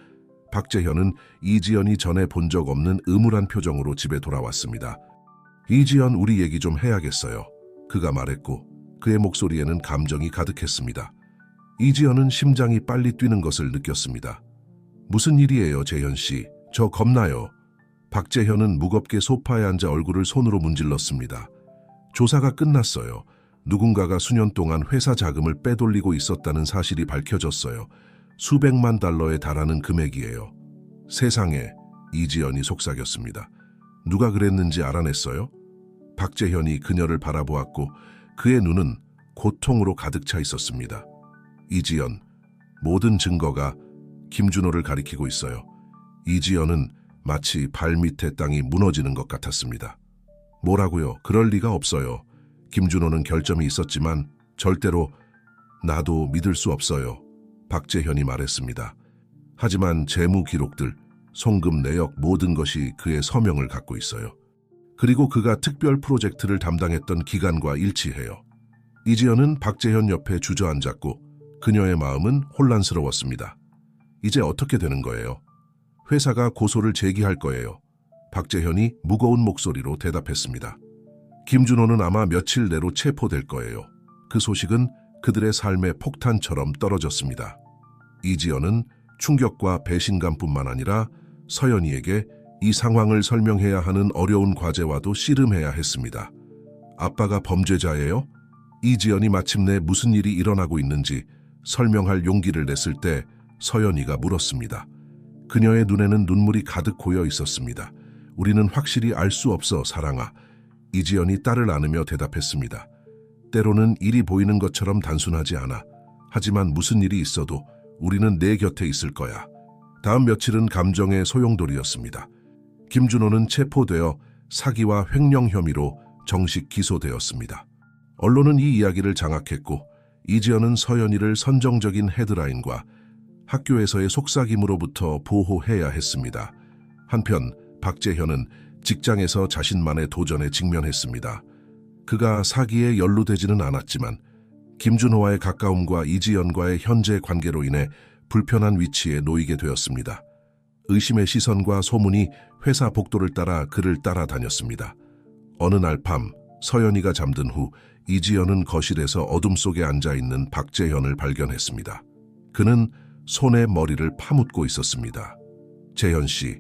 S1: 박재현은 이지연이 전에 본 적 없는 음울한 표정으로 집에 돌아왔습니다. 이지연, 우리 얘기 좀 해야겠어요. 그가 말했고 그의 목소리에는 감정이 가득했습니다. 이지연은 심장이 빨리 뛰는 것을 느꼈습니다. 무슨 일이에요, 재현 씨? 저 겁나요. 박재현은 무겁게 소파에 앉아 얼굴을 손으로 문질렀습니다. 조사가 끝났어요. 누군가가 수년 동안 회사 자금을 빼돌리고 있었다는 사실이 밝혀졌어요. 수백만 달러에 달하는 금액이에요. 세상에, 이지연이 속삭였습니다. 누가 그랬는지 알아냈어요? 박재현이 그녀를 바라보았고 그의 눈은 고통으로 가득 차 있었습니다. 이지연, 모든 증거가 김준호를 가리키고 있어요. 이지연은 마치 발밑에 땅이 무너지는 것 같았습니다. 뭐라고요? 그럴 리가 없어요. 김준호는 결점이 있었지만 절대로 나도 믿을 수 없어요. 박재현이 말했습니다. 하지만 재무 기록들, 송금 내역 모든 것이 그의 서명을 갖고 있어요. 그리고 그가 특별 프로젝트를 담당했던 기간과 일치해요. 이지연은 박재현 옆에 주저앉았고 그녀의 마음은 혼란스러웠습니다. 이제 어떻게 되는 거예요? 회사가 고소를 제기할 거예요. 박재현이 무거운 목소리로 대답했습니다. 김준호는 아마 며칠 내로 체포될 거예요. 그 소식은 그들의 삶의 폭탄처럼 떨어졌습니다. 이지연은 충격과 배신감뿐만 아니라 서연이에게 이 상황을 설명해야 하는 어려운 과제와도 씨름해야 했습니다. 아빠가 범죄자예요? 이지연이 마침내 무슨 일이 일어나고 있는지 설명할 용기를 냈을 때 서연이가 물었습니다. 그녀의 눈에는 눈물이 가득 고여 있었습니다. 우리는 확실히 알 수 없어, 사랑아. 이지연이 딸을 안으며 대답했습니다. 때로는 일이 보이는 것처럼 단순하지 않아. 하지만 무슨 일이 있어도 우리는 내 곁에 있을 거야. 다음 며칠은 감정의 소용돌이였습니다. 김준호는 체포되어 사기와 횡령 혐의로 정식 기소되었습니다. 언론은 이 이야기를 장악했고 이지연은 서연이를 선정적인 헤드라인과 학교에서의 속삭임으로부터 보호해야 했습니다. 한편 박재현은 직장에서 자신만의 도전에 직면했습니다. 그가 사기에 연루되지는 않았지만 김준호와의 가까움과 이지연과의 현재 관계로 인해 불편한 위치에 놓이게 되었습니다. 의심의 시선과 소문이 회사 복도를 따라 그를 따라다녔습니다. 어느 날 밤 서연이가 잠든 후 이지연은 거실에서 어둠 속에 앉아있는 박재현을 발견했습니다. 그는 손에 머리를 파묻고 있었습니다. 재현 씨,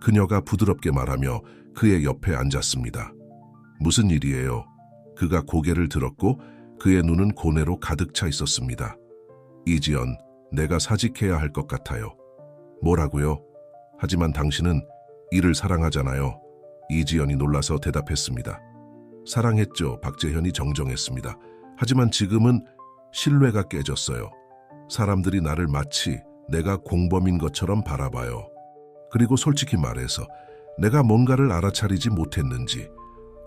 S1: 그녀가 부드럽게 말하며 그의 옆에 앉았습니다. 무슨 일이에요? 그가 고개를 들었고 그의 눈은 고뇌로 가득 차 있었습니다. 이지연, 내가 사직해야 할 것 같아요. 뭐라고요? 하지만 당신은 이를 사랑하잖아요. 이지연이 놀라서 대답했습니다. 사랑했죠. 박재현이 정정했습니다. 하지만 지금은 신뢰가 깨졌어요. 사람들이 나를 마치 내가 공범인 것처럼 바라봐요. 그리고 솔직히 말해서 내가 뭔가를 알아차리지 못했는지,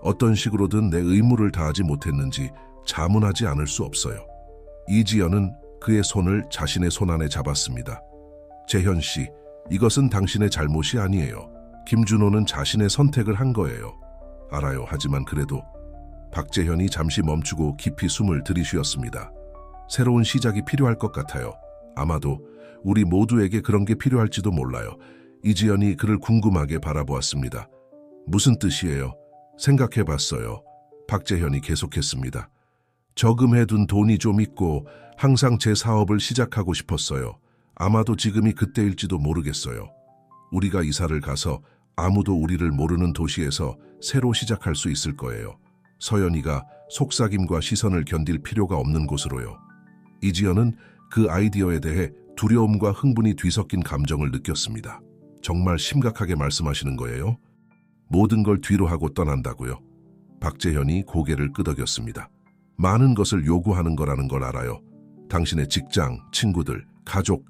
S1: 어떤 식으로든 내 의무를 다하지 못했는지 자문하지 않을 수 없어요. 이지연은 그의 손을 자신의 손 안에 잡았습니다. 재현 씨, 이것은 당신의 잘못이 아니에요. 김준호는 자신의 선택을 한 거예요. 알아요. 하지만 그래도 박재현이 잠시 멈추고 깊이 숨을 들이쉬었습니다. 새로운 시작이 필요할 것 같아요. 아마도 우리 모두에게 그런 게 필요할지도 몰라요. 이지연이 그를 궁금하게 바라보았습니다. 무슨 뜻이에요? 생각해봤어요. 박재현이 계속했습니다. 저금해둔 돈이 좀 있고 항상 제 사업을 시작하고 싶었어요. 아마도 지금이 그때일지도 모르겠어요. 우리가 이사를 가서 아무도 우리를 모르는 도시에서 새로 시작할 수 있을 거예요. 서연이가 속삭임과 시선을 견딜 필요가 없는 곳으로요. 이지연은 그 아이디어에 대해 두려움과 흥분이 뒤섞인 감정을 느꼈습니다. 정말 심각하게 말씀하시는 거예요? 모든 걸 뒤로 하고 떠난다고요? 박재현이 고개를 끄덕였습니다. 많은 것을 요구하는 거라는 걸 알아요. 당신의 직장, 친구들, 가족,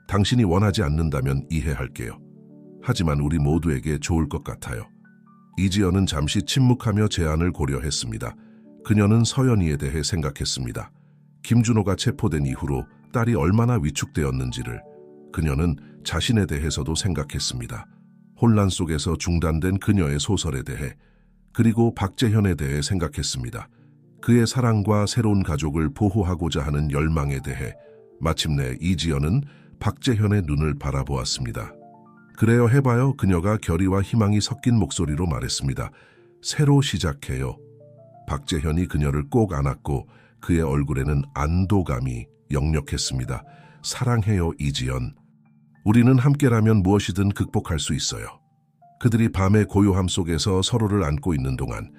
S1: 당신이 원하지 않는다면 이해할게요. 하지만 우리 모두에게 좋을 것 같아요. 이지연은 잠시 침묵하며 제안을 고려했습니다. 그녀는 서연이에 대해 생각했습니다. 김준호가 체포된 이후로 딸이 얼마나 위축되었는지를 그녀는 자신에 대해서도 생각했습니다. 혼란 속에서 중단된 그녀의 소설에 대해, 그리고 박재현에 대해 생각했습니다. 그의 사랑과 새로운 가족을 보호하고자 하는 열망에 대해. 마침내 이지연은 박재현의 눈을 바라보았습니다. 그래요, 해봐요. 그녀가 결의와 희망이 섞인 목소리로 말했습니다. 새로 시작해요. 박재현이 그녀를 꼭 안았고 그의 얼굴에는 안도감이 역력했습니다. 사랑해요, 이지연. 우리는 함께라면 무엇이든 극복할 수 있어요. 그들이 밤의 고요함 속에서 서로를 안고 있는 동안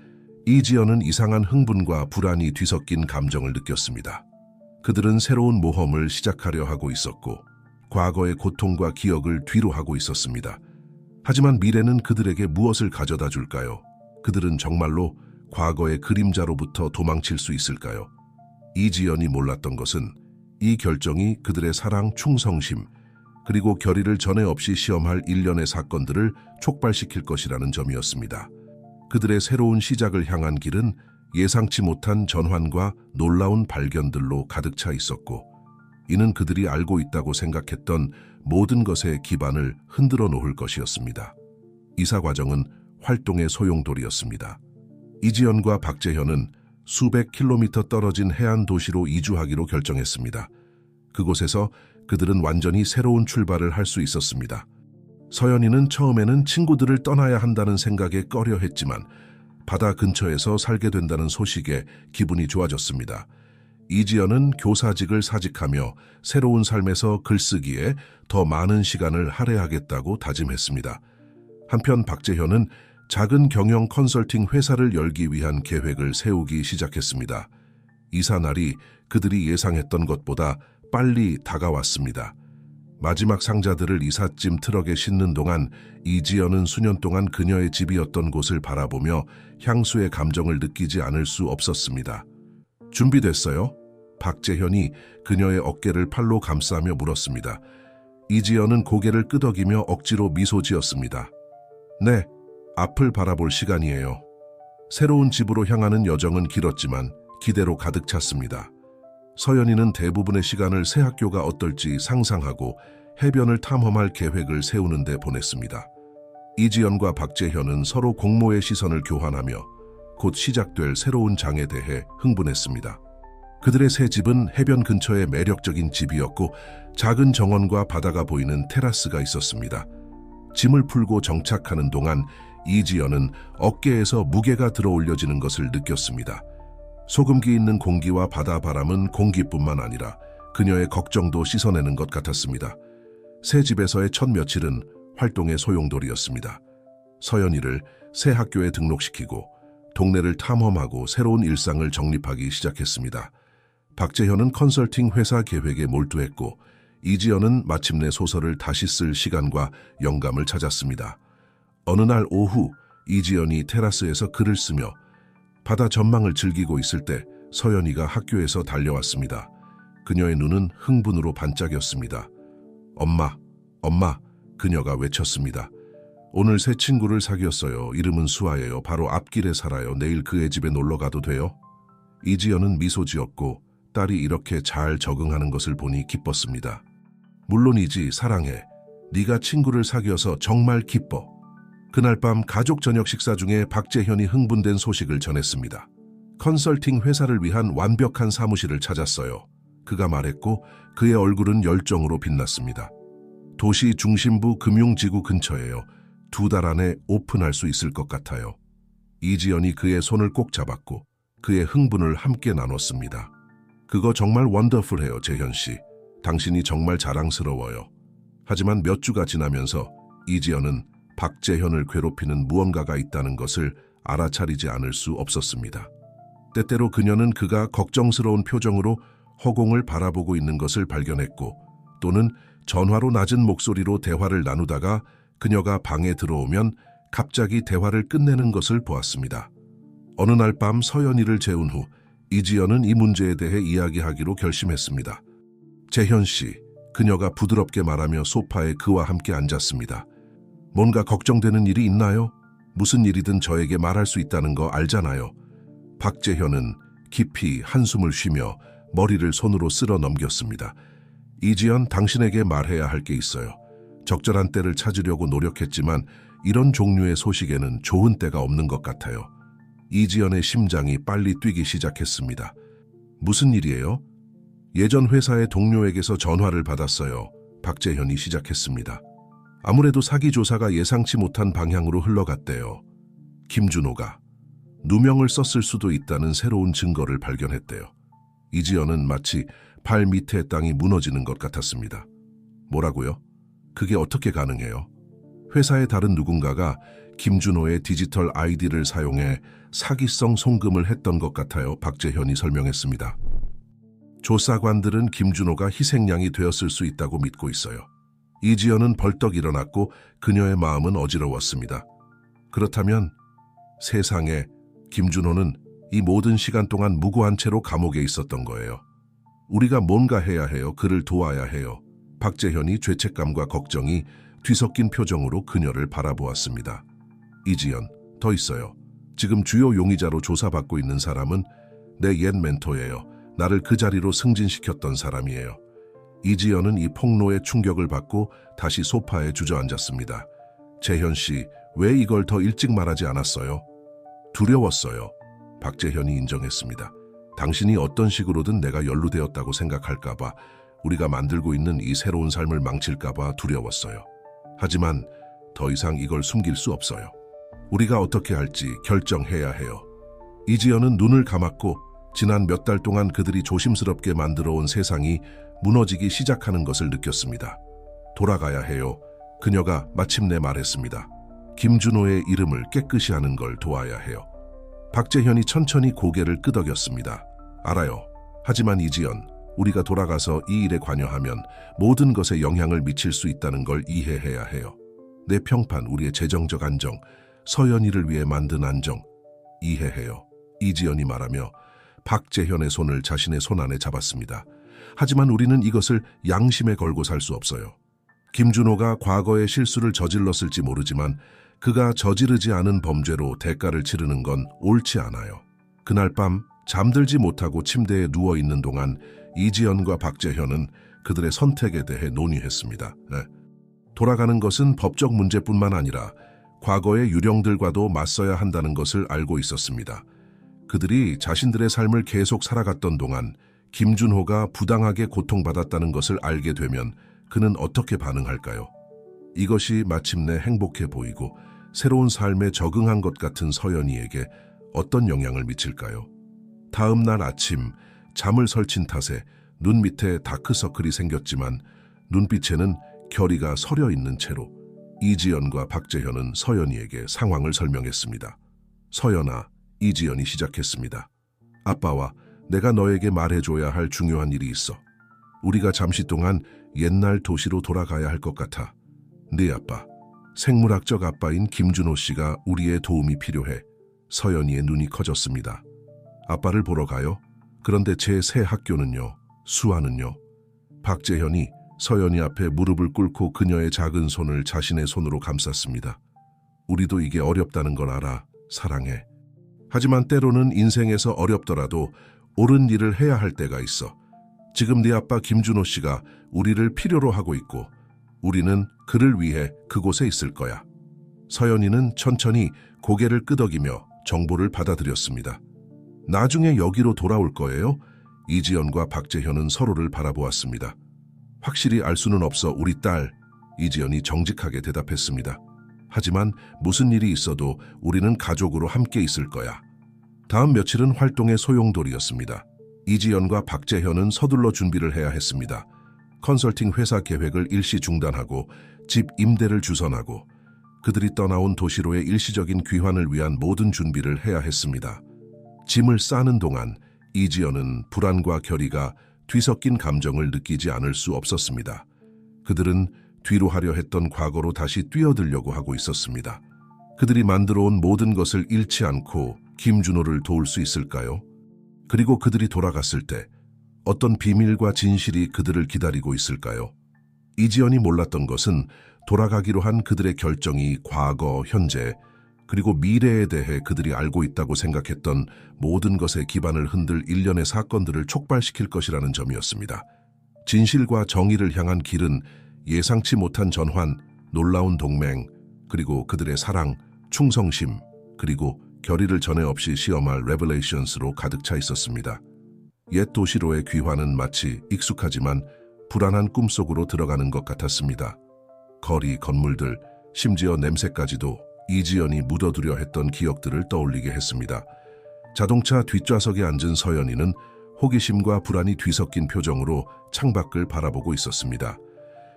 S1: 이지연은 이상한 흥분과 불안이 뒤섞인 감정을 느꼈습니다. 그들은 새로운 모험을 시작하려 하고 있었고 과거의 고통과 기억을 뒤로 하고 있었습니다. 하지만 미래는 그들에게 무엇을 가져다 줄까요? 그들은 정말로 과거의 그림자로부터 도망칠 수 있을까요? 이지연이 몰랐던 것은 이 결정이 그들의 사랑, 충성심, 그리고 결의를 전에 없이 시험할 일련의 사건들을 촉발시킬 것이라는 점이었습니다. 그들의 새로운 시작을 향한 길은 예상치 못한 전환과 놀라운 발견들로 가득 차 있었고, 이는 그들이 알고 있다고 생각했던 모든 것의 기반을 흔들어 놓을 것이었습니다. 이사 과정은 활동의 소용돌이였습니다. 이지연과 박재현은 수백 킬로미터 떨어진 해안 도시로 이주하기로 결정했습니다. 그곳에서 그들은 완전히 새로운 출발을 할 수 있었습니다. 서연이는 처음에는 친구들을 떠나야 한다는 생각에 꺼려했지만 바다 근처에서 살게 된다는 소식에 기분이 좋아졌습니다. 이지연은 교사직을 사직하며 새로운 삶에서 글쓰기에 더 많은 시간을 할애하겠다고 다짐했습니다. 한편 박재현은 작은 경영 컨설팅 회사를 열기 위한 계획을 세우기 시작했습니다. 이사 날이 그들이 예상했던 것보다 빨리 다가왔습니다. 마지막 상자들을 이삿짐 트럭에 싣는 동안 이지연은 수년 동안 그녀의 집이었던 곳을 바라보며 향수의 감정을 느끼지 않을 수 없었습니다. 준비됐어요? 박재현이 그녀의 어깨를 팔로 감싸며 물었습니다. 이지연은 고개를 끄덕이며 억지로 미소 지었습니다. 네, 앞을 바라볼 시간이에요. 새로운 집으로 향하는 여정은 길었지만 기대로 가득 찼습니다. 서연이는 대부분의 시간을 새 학교가 어떨지 상상하고 해변을 탐험할 계획을 세우는 데 보냈습니다. 이지연과 박재현은 서로 공모의 시선을 교환하며 곧 시작될 새로운 장에 대해 흥분했습니다. 그들의 새 집은 해변 근처의 매력적인 집이었고 작은 정원과 바다가 보이는 테라스가 있었습니다. 짐을 풀고 정착하는 동안 이지연은 어깨에서 무게가 들어올려지는 것을 느꼈습니다. 소금기 있는 공기와 바다 바람은 공기뿐만 아니라 그녀의 걱정도 씻어내는 것 같았습니다. 새 집에서의 첫 며칠은 활동의 소용돌이였습니다. 서연이를 새 학교에 등록시키고 동네를 탐험하고 새로운 일상을 정립하기 시작했습니다. 박재현은 컨설팅 회사 계획에 몰두했고 이지연은 마침내 소설을 다시 쓸 시간과 영감을 찾았습니다. 어느 날 오후 이지연이 테라스에서 글을 쓰며 바다 전망을 즐기고 있을 때 서연이가 학교에서 달려왔습니다. 그녀의 눈은 흥분으로 반짝였습니다. 엄마, 엄마, 그녀가 외쳤습니다. 오늘 새 친구를 사귀었어요. 이름은 수아예요. 바로 앞길에 살아요. 내일 그의 집에 놀러 가도 돼요? 이지연은 미소 지었고 딸이 이렇게 잘 적응하는 것을 보니 기뻤습니다. 물론이지, 사랑해. 네가 친구를 사귀어서 정말 기뻐. 그날 밤 가족 저녁 식사 중에 박재현이 흥분된 소식을 전했습니다. 컨설팅 회사를 위한 완벽한 사무실을 찾았어요. 그가 말했고 그의 얼굴은 열정으로 빛났습니다. 도시 중심부 금융지구 근처예요. 2달 안에 오픈할 수 있을 것 같아요. 이지연이 그의 손을 꼭 잡았고 그의 흥분을 함께 나눴습니다. 그거 정말 원더풀해요, 재현 씨. 당신이 정말 자랑스러워요. 하지만 몇 주가 지나면서 이지연은 박재현을 괴롭히는 무언가가 있다는 것을 알아차리지 않을 수 없었습니다. 때때로 그녀는 그가 걱정스러운 표정으로 허공을 바라보고 있는 것을 발견했고 또는 전화로 낮은 목소리로 대화를 나누다가 그녀가 방에 들어오면 갑자기 대화를 끝내는 것을 보았습니다. 어느 날 밤 서연이를 재운 후 이지연은 이 문제에 대해 이야기하기로 결심했습니다. 재현 씨, 그녀가 부드럽게 말하며 소파에 그와 함께 앉았습니다. 뭔가 걱정되는 일이 있나요? 무슨 일이든 저에게 말할 수 있다는 거 알잖아요. 박재현은 깊이 한숨을 쉬며 머리를 손으로 쓸어 넘겼습니다. 이지연, 당신에게 말해야 할 게 있어요. 적절한 때를 찾으려고 노력했지만 이런 종류의 소식에는 좋은 때가 없는 것 같아요. 이지연의 심장이 빨리 뛰기 시작했습니다. 무슨 일이에요? 예전 회사의 동료에게서 전화를 받았어요. 박재현이 시작했습니다. 아무래도 사기 조사가 예상치 못한 방향으로 흘러갔대요. 김준호가 누명을 썼을 수도 있다는 새로운 증거를 발견했대요. 이지연은 마치 발 밑에 땅이 무너지는 것 같았습니다. 뭐라고요? 그게 어떻게 가능해요? 회사의 다른 누군가가 김준호의 디지털 아이디를 사용해 사기성 송금을 했던 것 같아요. 박재현이 설명했습니다. 조사관들은 김준호가 희생양이 되었을 수 있다고 믿고 있어요. 이지연은 벌떡 일어났고 그녀의 마음은 어지러웠습니다. 그렇다면 세상에 김준호는 이 모든 시간 동안 무고한 채로 감옥에 있었던 거예요. 우리가 뭔가 해야 해요. 그를 도와야 해요. 박재현이 죄책감과 걱정이 뒤섞인 표정으로 그녀를 바라보았습니다. 이지연, 더 있어요. 지금 주요 용의자로 조사받고 있는 사람은 내 옛 멘토예요. 나를 그 자리로 승진시켰던 사람이에요. 이지연은 이 폭로에 충격을 받고 다시 소파에 주저앉았습니다. 재현 씨, 왜 이걸 더 일찍 말하지 않았어요? 두려웠어요. 박재현이 인정했습니다. 당신이 어떤 식으로든 내가 연루되었다고 생각할까봐, 우리가 만들고 있는 이 새로운 삶을 망칠까봐 두려웠어요. 하지만 더 이상 이걸 숨길 수 없어요. 우리가 어떻게 할지 결정해야 해요. 이지연은 눈을 감았고 지난 몇 달 동안 그들이 조심스럽게 만들어온 세상이 무너지기 시작하는 것을 느꼈습니다. 돌아가야 해요. 그녀가 마침내 말했습니다. 김준호의 이름을 깨끗이 하는 걸 도와야 해요. 박재현이 천천히 고개를 끄덕였습니다. 알아요. 하지만 이지연, 우리가 돌아가서 이 일에 관여하면 모든 것에 영향을 미칠 수 있다는 걸 이해해야 해요. 내 평판, 우리의 재정적 안정, 서연이를 위해 만든 안정, 이해해요. 이지연이 말하며 박재현의 손을 자신의 손 안에 잡았습니다. 하지만 우리는 이것을 양심에 걸고 살 수 없어요. 김준호가 과거의 실수를 저질렀을지 모르지만 그가 저지르지 않은 범죄로 대가를 치르는 건 옳지 않아요. 그날 밤 잠들지 못하고 침대에 누워있는 동안 이지연과 박재현은 그들의 선택에 대해 논의했습니다. 돌아가는 것은 법적 문제뿐만 아니라 과거의 유령들과도 맞서야 한다는 것을 알고 있었습니다. 그들이 자신들의 삶을 계속 살아갔던 동안 김준호가 부당하게 고통받았다는 것을 알게 되면 그는 어떻게 반응할까요? 이것이 마침내 행복해 보이고 새로운 삶에 적응한 것 같은 서연이에게 어떤 영향을 미칠까요? 다음 날 아침 잠을 설친 탓에 눈 밑에 다크서클이 생겼지만 눈빛에는 결의가 서려 있는 채로 이지연과 박재현은 서연이에게 상황을 설명했습니다. 서연아, 이지연이 시작했습니다. 아빠와 내가 너에게 말해줘야 할 중요한 일이 있어. 우리가 잠시 동안 옛날 도시로 돌아가야 할 것 같아. 네 아빠, 생물학적 아빠인 김준호 씨가 우리의 도움이 필요해. 서연이의 눈이 커졌습니다. 아빠를 보러 가요? 그런데 제 새 학교는요? 수아는요? 박재현이 서연이 앞에 무릎을 꿇고 그녀의 작은 손을 자신의 손으로 감쌌습니다. 우리도 이게 어렵다는 걸 알아. 사랑해. 하지만 때로는 인생에서 어렵더라도 옳은 일을 해야 할 때가 있어. 지금 네 아빠 김준호 씨가 우리를 필요로 하고 있고 우리는 그를 위해 그곳에 있을 거야. 서연이는 천천히 고개를 끄덕이며 정보를 받아들였습니다. 나중에 여기로 돌아올 거예요? 이지연과 박재현은 서로를 바라보았습니다. 확실히 알 수는 없어 우리 딸. 이지연이 정직하게 대답했습니다. 하지만 무슨 일이 있어도 우리는 가족으로 함께 있을 거야. 다음 며칠은 활동의 소용돌이였습니다. 이지연과 박재현은 서둘러 준비를 해야 했습니다. 컨설팅 회사 계획을 일시 중단하고 집 임대를 주선하고 그들이 떠나온 도시로의 일시적인 귀환을 위한 모든 준비를 해야 했습니다. 짐을 싸는 동안 이지연은 불안과 결의가 뒤섞인 감정을 느끼지 않을 수 없었습니다. 그들은 뒤로 하려 했던 과거로 다시 뛰어들려고 하고 있었습니다. 그들이 만들어 온 모든 것을 잃지 않고 김준호를 도울 수 있을까요? 그리고 그들이 돌아갔을 때 어떤 비밀과 진실이 그들을 기다리고 있을까요? 이지연이 몰랐던 것은 돌아가기로 한 그들의 결정이 과거, 현재, 그리고 미래에 대해 그들이 알고 있다고 생각했던 모든 것의 기반을 흔들 일련의 사건들을 촉발시킬 것이라는 점이었습니다. 진실과 정의를 향한 길은 예상치 못한 전환, 놀라운 동맹, 그리고 그들의 사랑, 충성심, 그리고 결의를 전에 없이 시험할 레벨레이션스로 가득 차 있었습니다. 옛 도시로의 귀환은 마치 익숙하지만 불안한 꿈속으로 들어가는 것 같았습니다. 거리, 건물들, 심지어 냄새까지도 이지연이 묻어두려 했던 기억들을 떠올리게 했습니다. 자동차 뒷좌석에 앉은 서연이는 호기심과 불안이 뒤섞인 표정으로 창밖을 바라보고 있었습니다.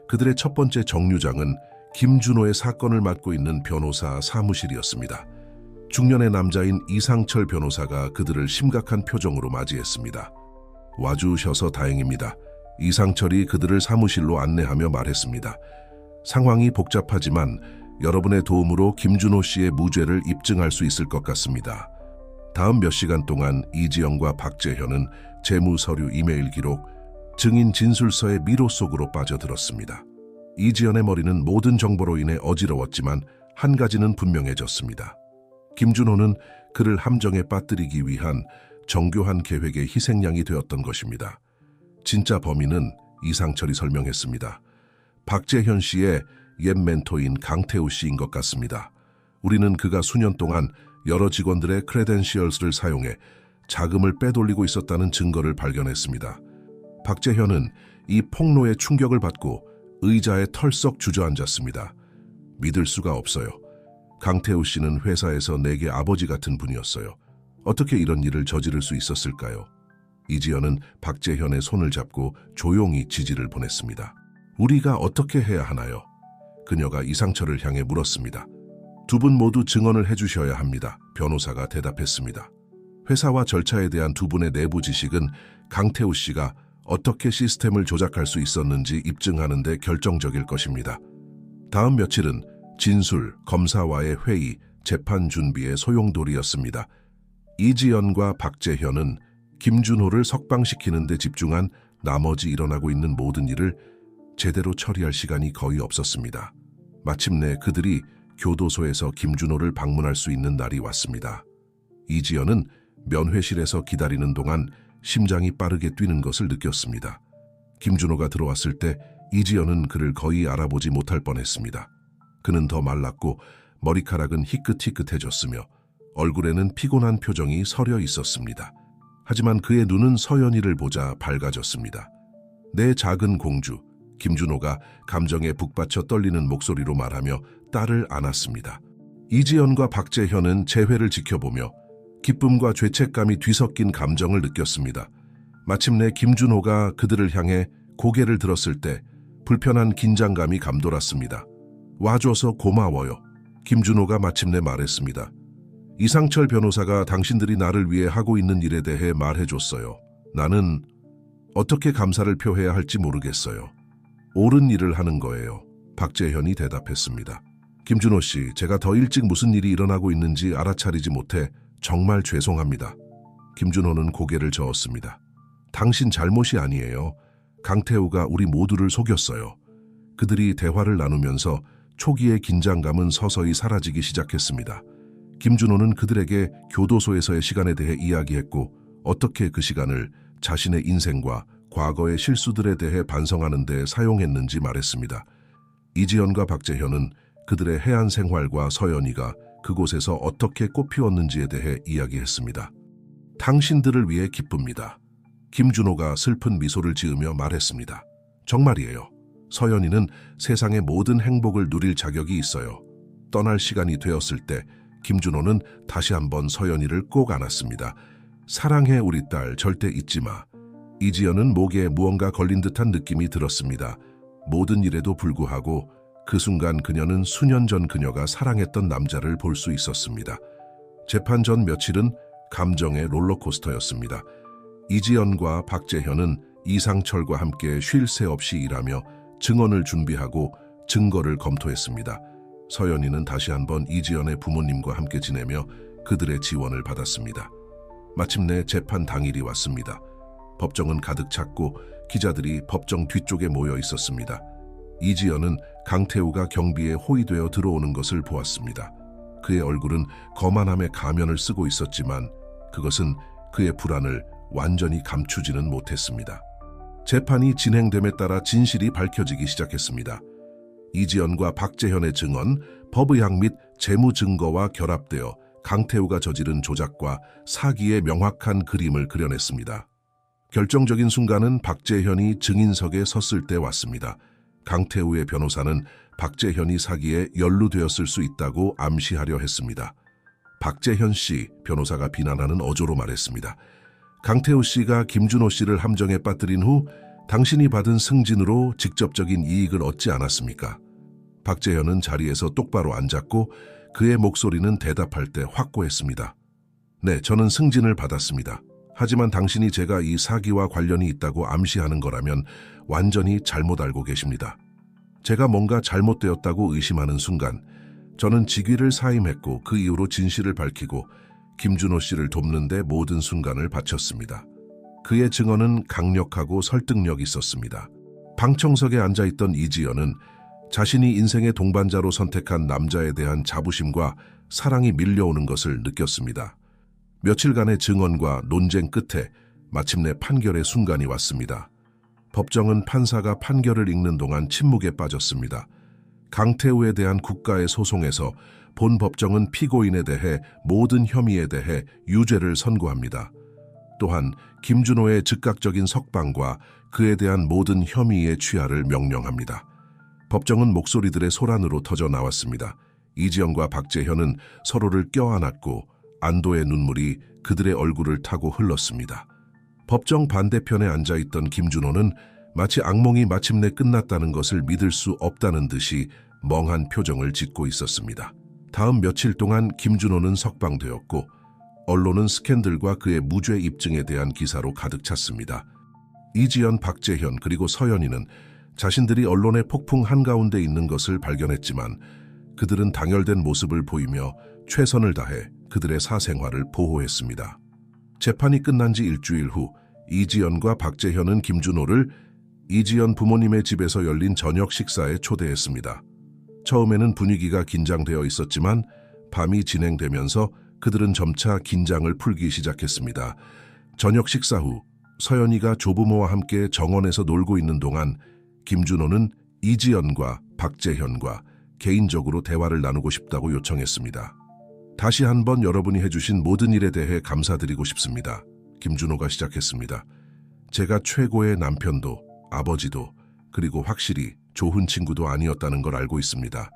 S1: 그들의 첫 번째 정류장은 김준호의 사건을 맡고 있는 변호사 사무실이었습니다. 중년의 남자인 이상철 변호사가 그들을 심각한 표정으로 맞이했습니다. 와주셔서 다행입니다. 이상철이 그들을 사무실로 안내하며 말했습니다. 상황이 복잡하지만 여러분의 도움으로 김준호 씨의 무죄를 입증할 수 있을 것 같습니다. 다음 몇 시간 동안 이지연과 박재현은 재무 서류, 이메일 기록, 증인 진술서의 미로 속으로 빠져들었습니다. 이지연의 머리는 모든 정보로 인해 어지러웠지만 한 가지는 분명해졌습니다. 김준호는 그를 함정에 빠뜨리기 위한 정교한 계획의 희생양이 되었던 것입니다. 진짜 범인은 이상철이 설명했습니다. 박재현 씨의 옛 멘토인 강태우 씨인 것 같습니다. 우리는 그가 수년 동안 여러 직원들의 크레덴시얼스를 사용해 자금을 빼돌리고 있었다는 증거를 발견했습니다. 박재현은 이 폭로에 충격을 받고 의자에 털썩 주저앉았습니다. 믿을 수가 없어요. 강태우 씨는 회사에서 내게 아버지 같은 분이었어요. 어떻게 이런 일을 저지를 수 있었을까요? 이지연은 박재현의 손을 잡고 조용히 지지를 보냈습니다. 우리가 어떻게 해야 하나요? 그녀가 이상철을 향해 물었습니다. 두 분 모두 증언을 해주셔야 합니다. 변호사가 대답했습니다. 회사와 절차에 대한 두 분의 내부 지식은 강태우 씨가 어떻게 시스템을 조작할 수 있었는지 입증하는 데 결정적일 것입니다. 다음 며칠은 진술, 검사와의 회의, 재판 준비의 소용돌이였습니다. 이지연과 박재현은 김준호를 석방시키는 데 집중한 나머지 일어나고 있는 모든 일을 제대로 처리할 시간이 거의 없었습니다. 마침내 그들이 교도소에서 김준호를 방문할 수 있는 날이 왔습니다. 이지연은 면회실에서 기다리는 동안 심장이 빠르게 뛰는 것을 느꼈습니다. 김준호가 들어왔을 때 이지연은 그를 거의 알아보지 못할 뻔했습니다. 그는 더 말랐고 머리카락은 희끗희끗해졌으며 얼굴에는 피곤한 표정이 서려 있었습니다. 하지만 그의 눈은 서연이를 보자 밝아졌습니다. 내 작은 공주, 김준호가 감정에 북받쳐 떨리는 목소리로 말하며 딸을 안았습니다. 이지연과 박재현은 재회를 지켜보며 기쁨과 죄책감이 뒤섞인 감정을 느꼈습니다. 마침내 김준호가 그들을 향해 고개를 들었을 때 불편한 긴장감이 감돌았습니다. 와줘서 고마워요. 김준호가 마침내 말했습니다. 이상철 변호사가 당신들이 나를 위해 하고 있는 일에 대해 말해줬어요. 나는 어떻게 감사를 표해야 할지 모르겠어요. 옳은 일을 하는 거예요. 박재현이 대답했습니다. 김준호 씨, 제가 더 일찍 무슨 일이 일어나고 있는지 알아차리지 못해 정말 죄송합니다. 김준호는 고개를 저었습니다. 당신 잘못이 아니에요. 강태우가 우리 모두를 속였어요. 그들이 대화를 나누면서 초기의 긴장감은 서서히 사라지기 시작했습니다. 김준호는 그들에게 교도소에서의 시간에 대해 이야기했고 어떻게 그 시간을 자신의 인생과 과거의 실수들에 대해 반성하는 데 사용했는지 말했습니다. 이지연과 박재현은 그들의 해안 생활과 서연이가 그곳에서 어떻게 꽃피웠는지에 대해 이야기했습니다. 당신들을 위해 기쁩니다. 김준호가 슬픈 미소를 지으며 말했습니다. 정말이에요. 서연이는 세상의 모든 행복을 누릴 자격이 있어요. 떠날 시간이 되었을 때 김준호는 다시 한번 서연이를 꼭 안았습니다. 사랑해 우리 딸, 절대 잊지 마. 이지연은 목에 무언가 걸린 듯한 느낌이 들었습니다. 모든 일에도 불구하고 그 순간 그녀는 수년 전 그녀가 사랑했던 남자를 볼 수 있었습니다. 재판 전 며칠은 감정의 롤러코스터였습니다. 이지연과 박재현은 이상철과 함께 쉴 새 없이 일하며 증언을 준비하고 증거를 검토했습니다. 서연이는 다시 한번 이지연의 부모님과 함께 지내며 그들의 지원을 받았습니다. 마침내 재판 당일이 왔습니다. 법정은 가득 찼고 기자들이 법정 뒤쪽에 모여 있었습니다. 이지연은 강태우가 경비에 호위되어 들어오는 것을 보았습니다. 그의 얼굴은 거만함의 가면을 쓰고 있었지만 그것은 그의 불안을 완전히 감추지는 못했습니다. 재판이 진행됨에 따라 진실이 밝혀지기 시작했습니다. 이지연과 박재현의 증언, 법의학 및 재무 증거와 결합되어 강태우가 저지른 조작과 사기의 명확한 그림을 그려냈습니다. 결정적인 순간은 박재현이 증인석에 섰을 때 왔습니다. 강태우의 변호사는 박재현이 사기에 연루되었을 수 있다고 암시하려 했습니다. 박재현 씨, 변호사가 비난하는 어조로 말했습니다. 강태우 씨가 김준호 씨를 함정에 빠뜨린 후 당신이 받은 승진으로 직접적인 이익을 얻지 않았습니까? 박재현은 자리에서 똑바로 앉았고 그의 목소리는 대답할 때 확고했습니다. 네, 저는 승진을 받았습니다. 하지만 당신이 제가 이 사기와 관련이 있다고 암시하는 거라면 완전히 잘못 알고 계십니다. 제가 뭔가 잘못되었다고 의심하는 순간 저는 직위를 사임했고 그 이후로 진실을 밝히고 김준호 씨를 돕는 데 모든 순간을 바쳤습니다. 그의 증언은 강력하고 설득력 있었습니다. 방청석에 앉아있던 이지연은 자신이 인생의 동반자로 선택한 남자에 대한 자부심과 사랑이 밀려오는 것을 느꼈습니다. 며칠간의 증언과 논쟁 끝에 마침내 판결의 순간이 왔습니다. 법정은 판사가 판결을 읽는 동안 침묵에 빠졌습니다. 강태우에 대한 국가의 소송에서 본 법정은 피고인에 대해 모든 혐의에 대해 유죄를 선고합니다. 또한 김준호의 즉각적인 석방과 그에 대한 모든 혐의의 취하를 명령합니다. 법정은 목소리들의 소란으로 터져 나왔습니다. 이지연과 박재현은 서로를 껴안았고 안도의 눈물이 그들의 얼굴을 타고 흘렀습니다. 법정 반대편에 앉아있던 김준호는 마치 악몽이 마침내 끝났다는 것을 믿을 수 없다는 듯이 멍한 표정을 짓고 있었습니다. 다음 며칠 동안 김준호는 석방되었고 언론은 스캔들과 그의 무죄 입증에 대한 기사로 가득 찼습니다. 이지연, 박재현 그리고 서연이는 자신들이 언론의 폭풍 한가운데 있는 것을 발견했지만 그들은 당열된 모습을 보이며 최선을 다해 그들의 사생활을 보호했습니다. 재판이 끝난 지 일주일 후 이지연과 박재현은 김준호를 이지연 부모님의 집에서 열린 저녁 식사에 초대했습니다. 처음에는 분위기가 긴장되어 있었지만 밤이 진행되면서 그들은 점차 긴장을 풀기 시작했습니다. 저녁 식사 후 서연이가 조부모와 함께 정원에서 놀고 있는 동안 김준호는 이지연과 박재현과 개인적으로 대화를 나누고 싶다고 요청했습니다. 다시 한번 여러분이 해주신 모든 일에 대해 감사드리고 싶습니다. 김준호가 시작했습니다. 제가 최고의 남편도 아버지도 그리고 확실히 좋은 친구도 아니었다는 걸 알고 있습니다.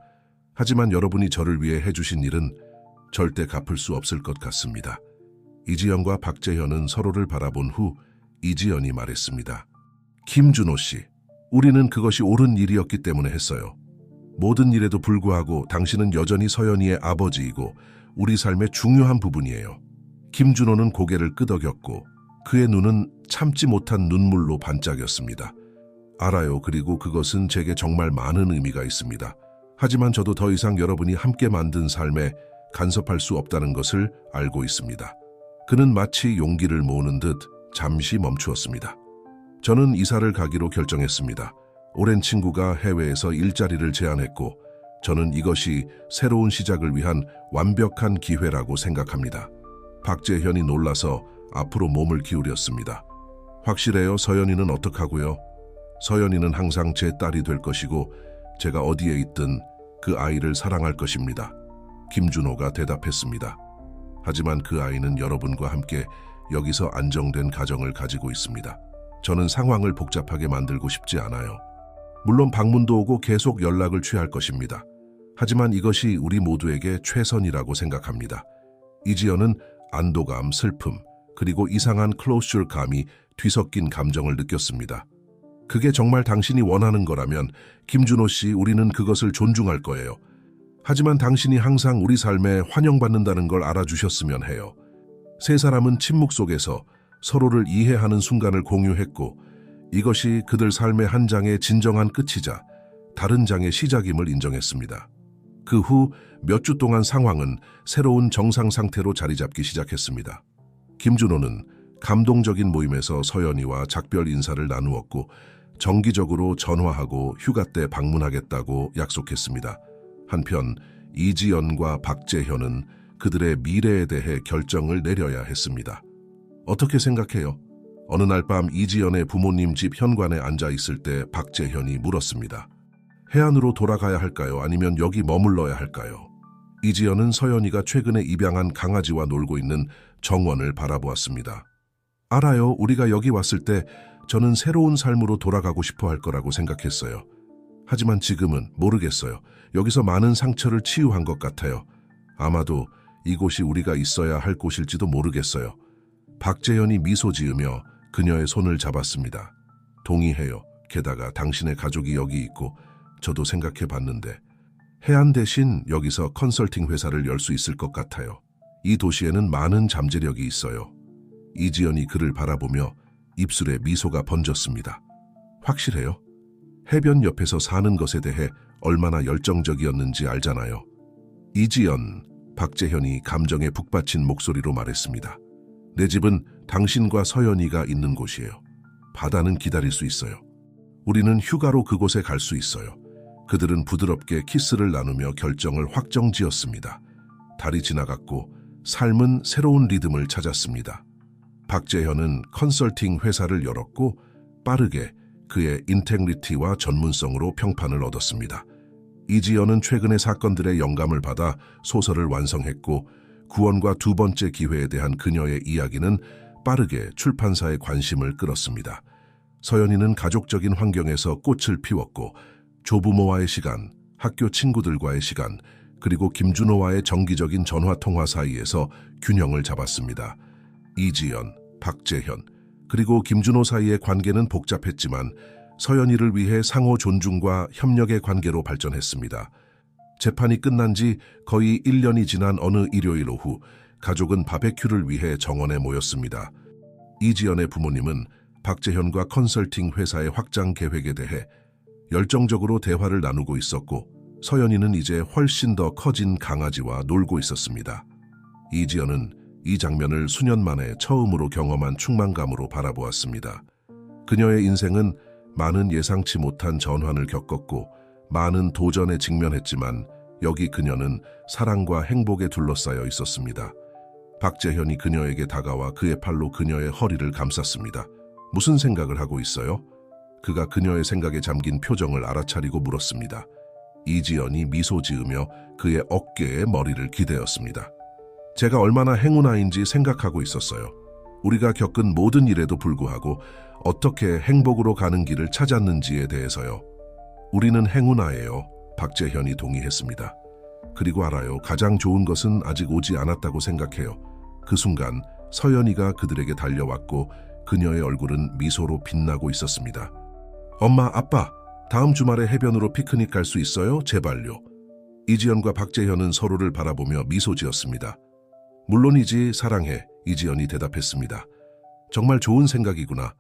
S1: 하지만 여러분이 저를 위해 해주신 일은 절대 갚을 수 없을 것 같습니다. 이지연과 박재현은 서로를 바라본 후 이지연이 말했습니다. 김준호 씨, 우리는 그것이 옳은 일이었기 때문에 했어요. 모든 일에도 불구하고 당신은 여전히 서연이의 아버지이고 우리 삶의 중요한 부분이에요. 김준호는 고개를 끄덕였고 그의 눈은 참지 못한 눈물로 반짝였습니다. 알아요. 그리고 그것은 제게 정말 많은 의미가 있습니다. 하지만 저도 더 이상 여러분이 함께 만든 삶에 간섭할 수 없다는 것을 알고 있습니다. 그는 마치 용기를 모으는 듯 잠시 멈추었습니다. 저는 이사를 가기로 결정했습니다. 오랜 친구가 해외에서 일자리를 제안했고 저는 이것이 새로운 시작을 위한 완벽한 기회라고 생각합니다. 박재현이 놀라서 앞으로 몸을 기울였습니다. 확실해요? 서연이는 어떡하고요? 서연이는 항상 제 딸이 될 것이고 제가 어디에 있든 그 아이를 사랑할 것입니다. 김준호가 대답했습니다. 하지만 그 아이는 여러분과 함께 여기서 안정된 가정을 가지고 있습니다. 저는 상황을 복잡하게 만들고 싶지 않아요. 물론 방문도 오고 계속 연락을 취할 것입니다. 하지만 이것이 우리 모두에게 최선이라고 생각합니다. 이지연은 안도감, 슬픔, 그리고 이상한 클로저감이 뒤섞인 감정을 느꼈습니다. 그게 정말 당신이 원하는 거라면 김준호 씨, 우리는 그것을 존중할 거예요. 하지만 당신이 항상 우리 삶에 환영받는다는 걸 알아주셨으면 해요. 세 사람은 침묵 속에서 서로를 이해하는 순간을 공유했고 이것이 그들 삶의 한 장의 진정한 끝이자 다른 장의 시작임을 인정했습니다. 그 후 몇 주 동안 상황은 새로운 정상 상태로 자리 잡기 시작했습니다. 김준호는 감동적인 모임에서 서연이와 작별 인사를 나누었고 정기적으로 전화하고 휴가 때 방문하겠다고 약속했습니다. 한편 이지연과 박재현은 그들의 미래에 대해 결정을 내려야 했습니다. 어떻게 생각해요? 어느 날 밤 이지연의 부모님 집 현관에 앉아 있을 때 박재현이 물었습니다. 해안으로 돌아가야 할까요? 아니면 여기 머물러야 할까요? 이지연은 서연이가 최근에 입양한 강아지와 놀고 있는 정원을 바라보았습니다. 알아요. 우리가 여기 왔을 때 저는 새로운 삶으로 돌아가고 싶어 할 거라고 생각했어요. 하지만 지금은 모르겠어요. 여기서 많은 상처를 치유한 것 같아요. 아마도 이곳이 우리가 있어야 할 곳일지도 모르겠어요. 박재현이 미소 지으며 그녀의 손을 잡았습니다. 동의해요. 게다가 당신의 가족이 여기 있고 저도 생각해 봤는데 해안 대신 여기서 컨설팅 회사를 열 수 있을 것 같아요. 이 도시에는 많은 잠재력이 있어요. 이지연이 그를 바라보며 입술에 미소가 번졌습니다. 확실해요? 해변 옆에서 사는 것에 대해 얼마나 열정적이었는지 알잖아요. 이지연, 박재현이 감정에 북받친 목소리로 말했습니다. 내 집은 당신과 서연이가 있는 곳이에요. 바다는 기다릴 수 있어요. 우리는 휴가로 그곳에 갈 수 있어요. 그들은 부드럽게 키스를 나누며 결정을 확정지었습니다. 달이 지나갔고 삶은 새로운 리듬을 찾았습니다. 박재현은 컨설팅 회사를 열었고 빠르게 그의 인테그리티와 전문성으로 평판을 얻었습니다. 이지연은 최근의 사건들의 영감을 받아 소설을 완성했고 구원과 두 번째 기회에 대한 그녀의 이야기는 빠르게 출판사의 관심을 끌었습니다. 서연이는 가족적인 환경에서 꽃을 피웠고 조부모와의 시간, 학교 친구들과의 시간, 그리고 김준호와의 정기적인 전화통화 사이에서 균형을 잡았습니다. 이지연, 박재현, 그리고 김준호 사이의 관계는 복잡했지만 서연이를 위해 상호 존중과 협력의 관계로 발전했습니다. 재판이 끝난 지 거의 1년이 지난 어느 일요일 오후 가족은 바베큐를 위해 정원에 모였습니다. 이지연의 부모님은 박재현과 컨설팅 회사의 확장 계획에 대해 열정적으로 대화를 나누고 있었고 서연이는 이제 훨씬 더 커진 강아지와 놀고 있었습니다. 이지연은 이 장면을 수년 만에 처음으로 경험한 충만감으로 바라보았습니다. 그녀의 인생은 많은 예상치 못한 전환을 겪었고 많은 도전에 직면했지만 여기 그녀는 사랑과 행복에 둘러싸여 있었습니다. 박재현이 그녀에게 다가와 그의 팔로 그녀의 허리를 감쌌습니다. 무슨 생각을 하고 있어요? 그가 그녀의 생각에 잠긴 표정을 알아차리고 물었습니다. 이지연이 미소 지으며 그의 어깨에 머리를 기대었습니다. 제가 얼마나 행운아인지 생각하고 있었어요. 우리가 겪은 모든 일에도 불구하고 어떻게 행복으로 가는 길을 찾았는지에 대해서요. 우리는 행운아예요. 박재현이 동의했습니다. 그리고 알아요. 가장 좋은 것은 아직 오지 않았다고 생각해요. 그 순간 서연이가 그들에게 달려왔고 그녀의 얼굴은 미소로 빛나고 있었습니다. 엄마, 아빠, 다음 주말에 해변으로 피크닉 갈 수 있어요? 제발요. 이지연과 박재현은 서로를 바라보며 미소 지었습니다. 물론이지, 사랑해. 이지연이 대답했습니다. 정말 좋은 생각이구나.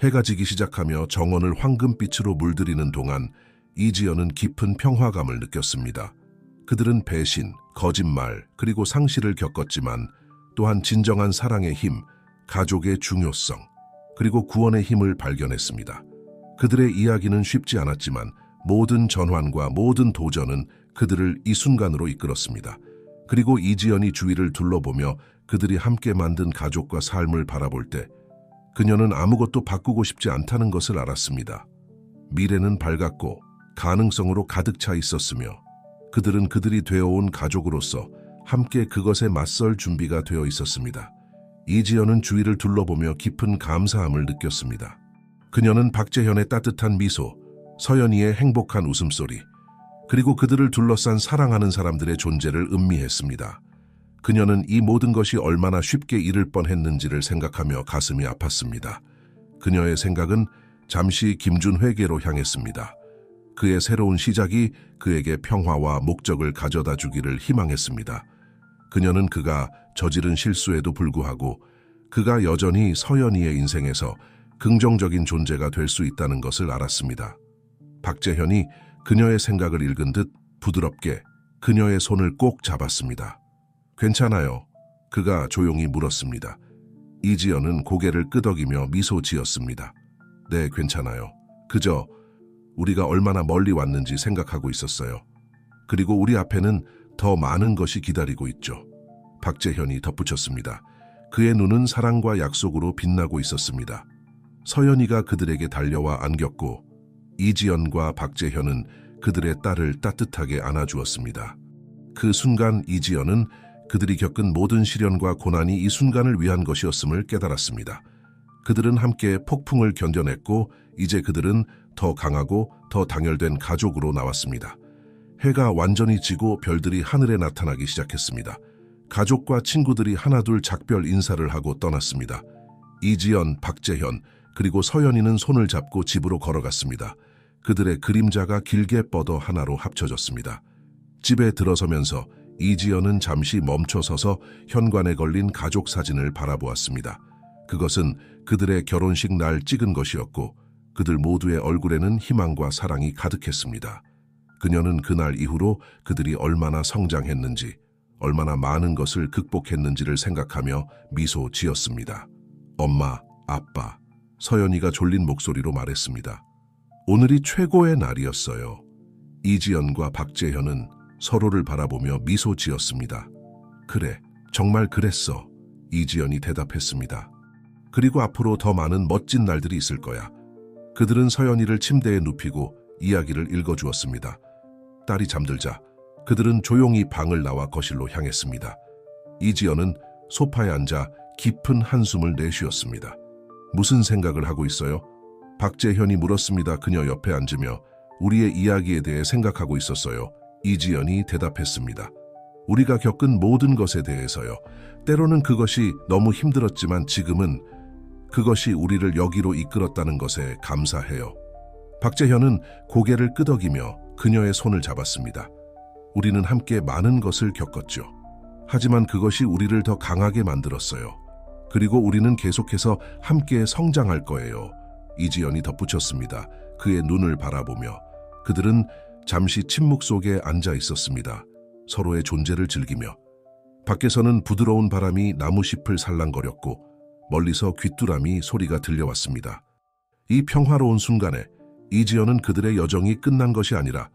S1: 해가 지기 시작하며 정원을 황금빛으로 물들이는 동안 이지연은 깊은 평화감을 느꼈습니다. 그들은 배신, 거짓말, 그리고 상실을 겪었지만 또한 진정한 사랑의 힘, 가족의 중요성, 그리고 구원의 힘을 발견했습니다. 그들의 이야기는 쉽지 않았지만 모든 전환과 모든 도전은 그들을 이 순간으로 이끌었습니다. 그리고 이지연이 주위를 둘러보며 그들이 함께 만든 가족과 삶을 바라볼 때 그녀는 아무것도 바꾸고 싶지 않다는 것을 알았습니다. 미래는 밝았고 가능성으로 가득 차 있었으며 그들은 그들이 되어온 가족으로서 함께 그것에 맞설 준비가 되어 있었습니다. 이지연은 주위를 둘러보며 깊은 감사함을 느꼈습니다. 그녀는 박재현의 따뜻한 미소, 서연이의 행복한 웃음소리, 그리고 그들을 둘러싼 사랑하는 사람들의 존재를 음미했습니다. 그녀는 이 모든 것이 얼마나 쉽게 이를 뻔했는지를 생각하며 가슴이 아팠습니다. 그녀의 생각은 잠시 김준회에게로 향했습니다. 그의 새로운 시작이 그에게 평화와 목적을 가져다 주기를 희망했습니다. 그녀는 그가 저지른 실수에도 불구하고 그가 여전히 서연이의 인생에서 긍정적인 존재가 될 수 있다는 것을 알았습니다. 박재현이 그녀의 생각을 읽은 듯 부드럽게 그녀의 손을 꼭 잡았습니다. 괜찮아요. 그가 조용히 물었습니다. 이지연은 고개를 끄덕이며 미소 지었습니다. 네, 괜찮아요. 그저 우리가 얼마나 멀리 왔는지 생각하고 있었어요. 그리고 우리 앞에는 더 많은 것이 기다리고 있죠. 박재현이 덧붙였습니다. 그의 눈은 사랑과 약속으로 빛나고 있었습니다. 서연이가 그들에게 달려와 안겼고 이지연과 박재현은 그들의 딸을 따뜻하게 안아주었습니다. 그 순간 이지연은 그들이 겪은 모든 시련과 고난이 이 순간을 위한 것이었음을 깨달았습니다. 그들은 함께 폭풍을 견뎌냈고 이제 그들은 더 강하고 더 단열된 가족으로 나왔습니다. 해가 완전히 지고 별들이 하늘에 나타나기 시작했습니다. 가족과 친구들이 하나둘 작별 인사를 하고 떠났습니다. 이지연, 박재현, 그리고 서연이는 손을 잡고 집으로 걸어갔습니다. 그들의 그림자가 길게 뻗어 하나로 합쳐졌습니다. 집에 들어서면서 이지연은 잠시 멈춰서서 현관에 걸린 가족 사진을 바라보았습니다. 그것은 그들의 결혼식 날 찍은 것이었고 그들 모두의 얼굴에는 희망과 사랑이 가득했습니다. 그녀는 그날 이후로 그들이 얼마나 성장했는지, 얼마나 많은 것을 극복했는지를 생각하며 미소 지었습니다. 엄마, 아빠, 서연이가 졸린 목소리로 말했습니다. 오늘이 최고의 날이었어요. 이지연과 박재현은 서로를 바라보며 미소 지었습니다. 그래, 정말 그랬어. 이지연이 대답했습니다. 그리고 앞으로 더 많은 멋진 날들이 있을 거야. 그들은 서연이를 침대에 눕히고 이야기를 읽어주었습니다. 딸이 잠들자 그들은 조용히 방을 나와 거실로 향했습니다. 이지연은 소파에 앉아 깊은 한숨을 내쉬었습니다. 무슨 생각을 하고 있어요? 박재현이 물었습니다. 그녀 옆에 앉으며 우리의 이야기에 대해 생각하고 있었어요. 이지연이 대답했습니다. 우리가 겪은 모든 것에 대해서요. 때로는 그것이 너무 힘들었지만 지금은 그것이 우리를 여기로 이끌었다는 것에 감사해요. 박재현은 고개를 끄덕이며 그녀의 손을 잡았습니다. 우리는 함께 많은 것을 겪었죠. 하지만 그것이 우리를 더 강하게 만들었어요. 그리고 우리는 계속해서 함께 성장할 거예요. 이지연이 덧붙였습니다. 그의 눈을 바라보며 그들은 잠시 침묵 속에 앉아 있었습니다. 서로의 존재를 즐기며. 밖에서는 부드러운 바람이 나무잎을 살랑거렸고 멀리서 귀뚜라미 소리가 들려왔습니다. 이 평화로운 순간에 이지연은 그들의 여정이 끝난 것이 아니라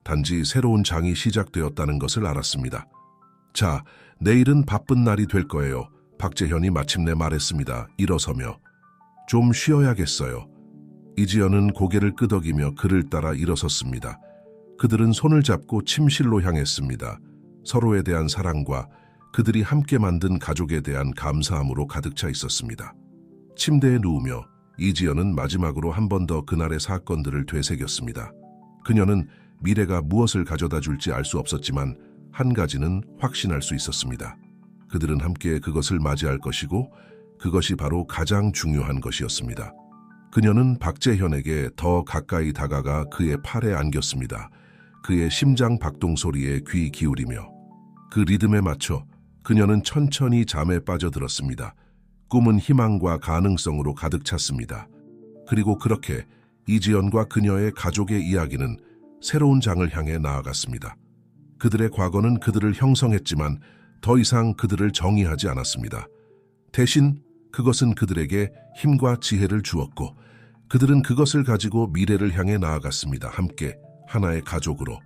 S1: 단지 새로운 장이 시작되었다는 것을 알았습니다. 자, 내일은 바쁜 날이 될 거예요. 박재현이 마침내 말했습니다. 일어서며. 좀 쉬어야겠어요. 이지연은 고개를 끄덕이며 그를 따라 일어섰습니다. 그들은 손을 잡고 침실로 향했습니다. 서로에 대한 사랑과 그들이 함께 만든 가족에 대한 감사함으로 가득 차 있었습니다. 침대에 누우며 이지연은 마지막으로 한 번 더 그날의 사건들을 되새겼습니다. 그녀는 미래가 무엇을 가져다 줄지 알 수 없었지만 한 가지는 확신할 수 있었습니다. 그들은 함께 그것을 맞이할 것이고 그것이 바로 가장 중요한 것이었습니다. 그녀는 박재현에게 더 가까이 다가가 그의 팔에 안겼습니다. 그의 심장 박동 소리에 귀 기울이며 그 리듬에 맞춰 그녀는 천천히 잠에 빠져들었습니다. 꿈은 희망과 가능성으로 가득 찼습니다. 그리고 그렇게 이지연과 그녀의 가족의 이야기는 새로운 장을 향해 나아갔습니다. 그들의 과거는 그들을 형성했지만 더 이상 그들을 정의하지 않았습니다. 대신 그것은 그들에게 힘과 지혜를 주었고 그들은 그것을 가지고 미래를 향해 나아갔습니다. 함께 하나의 가족으로.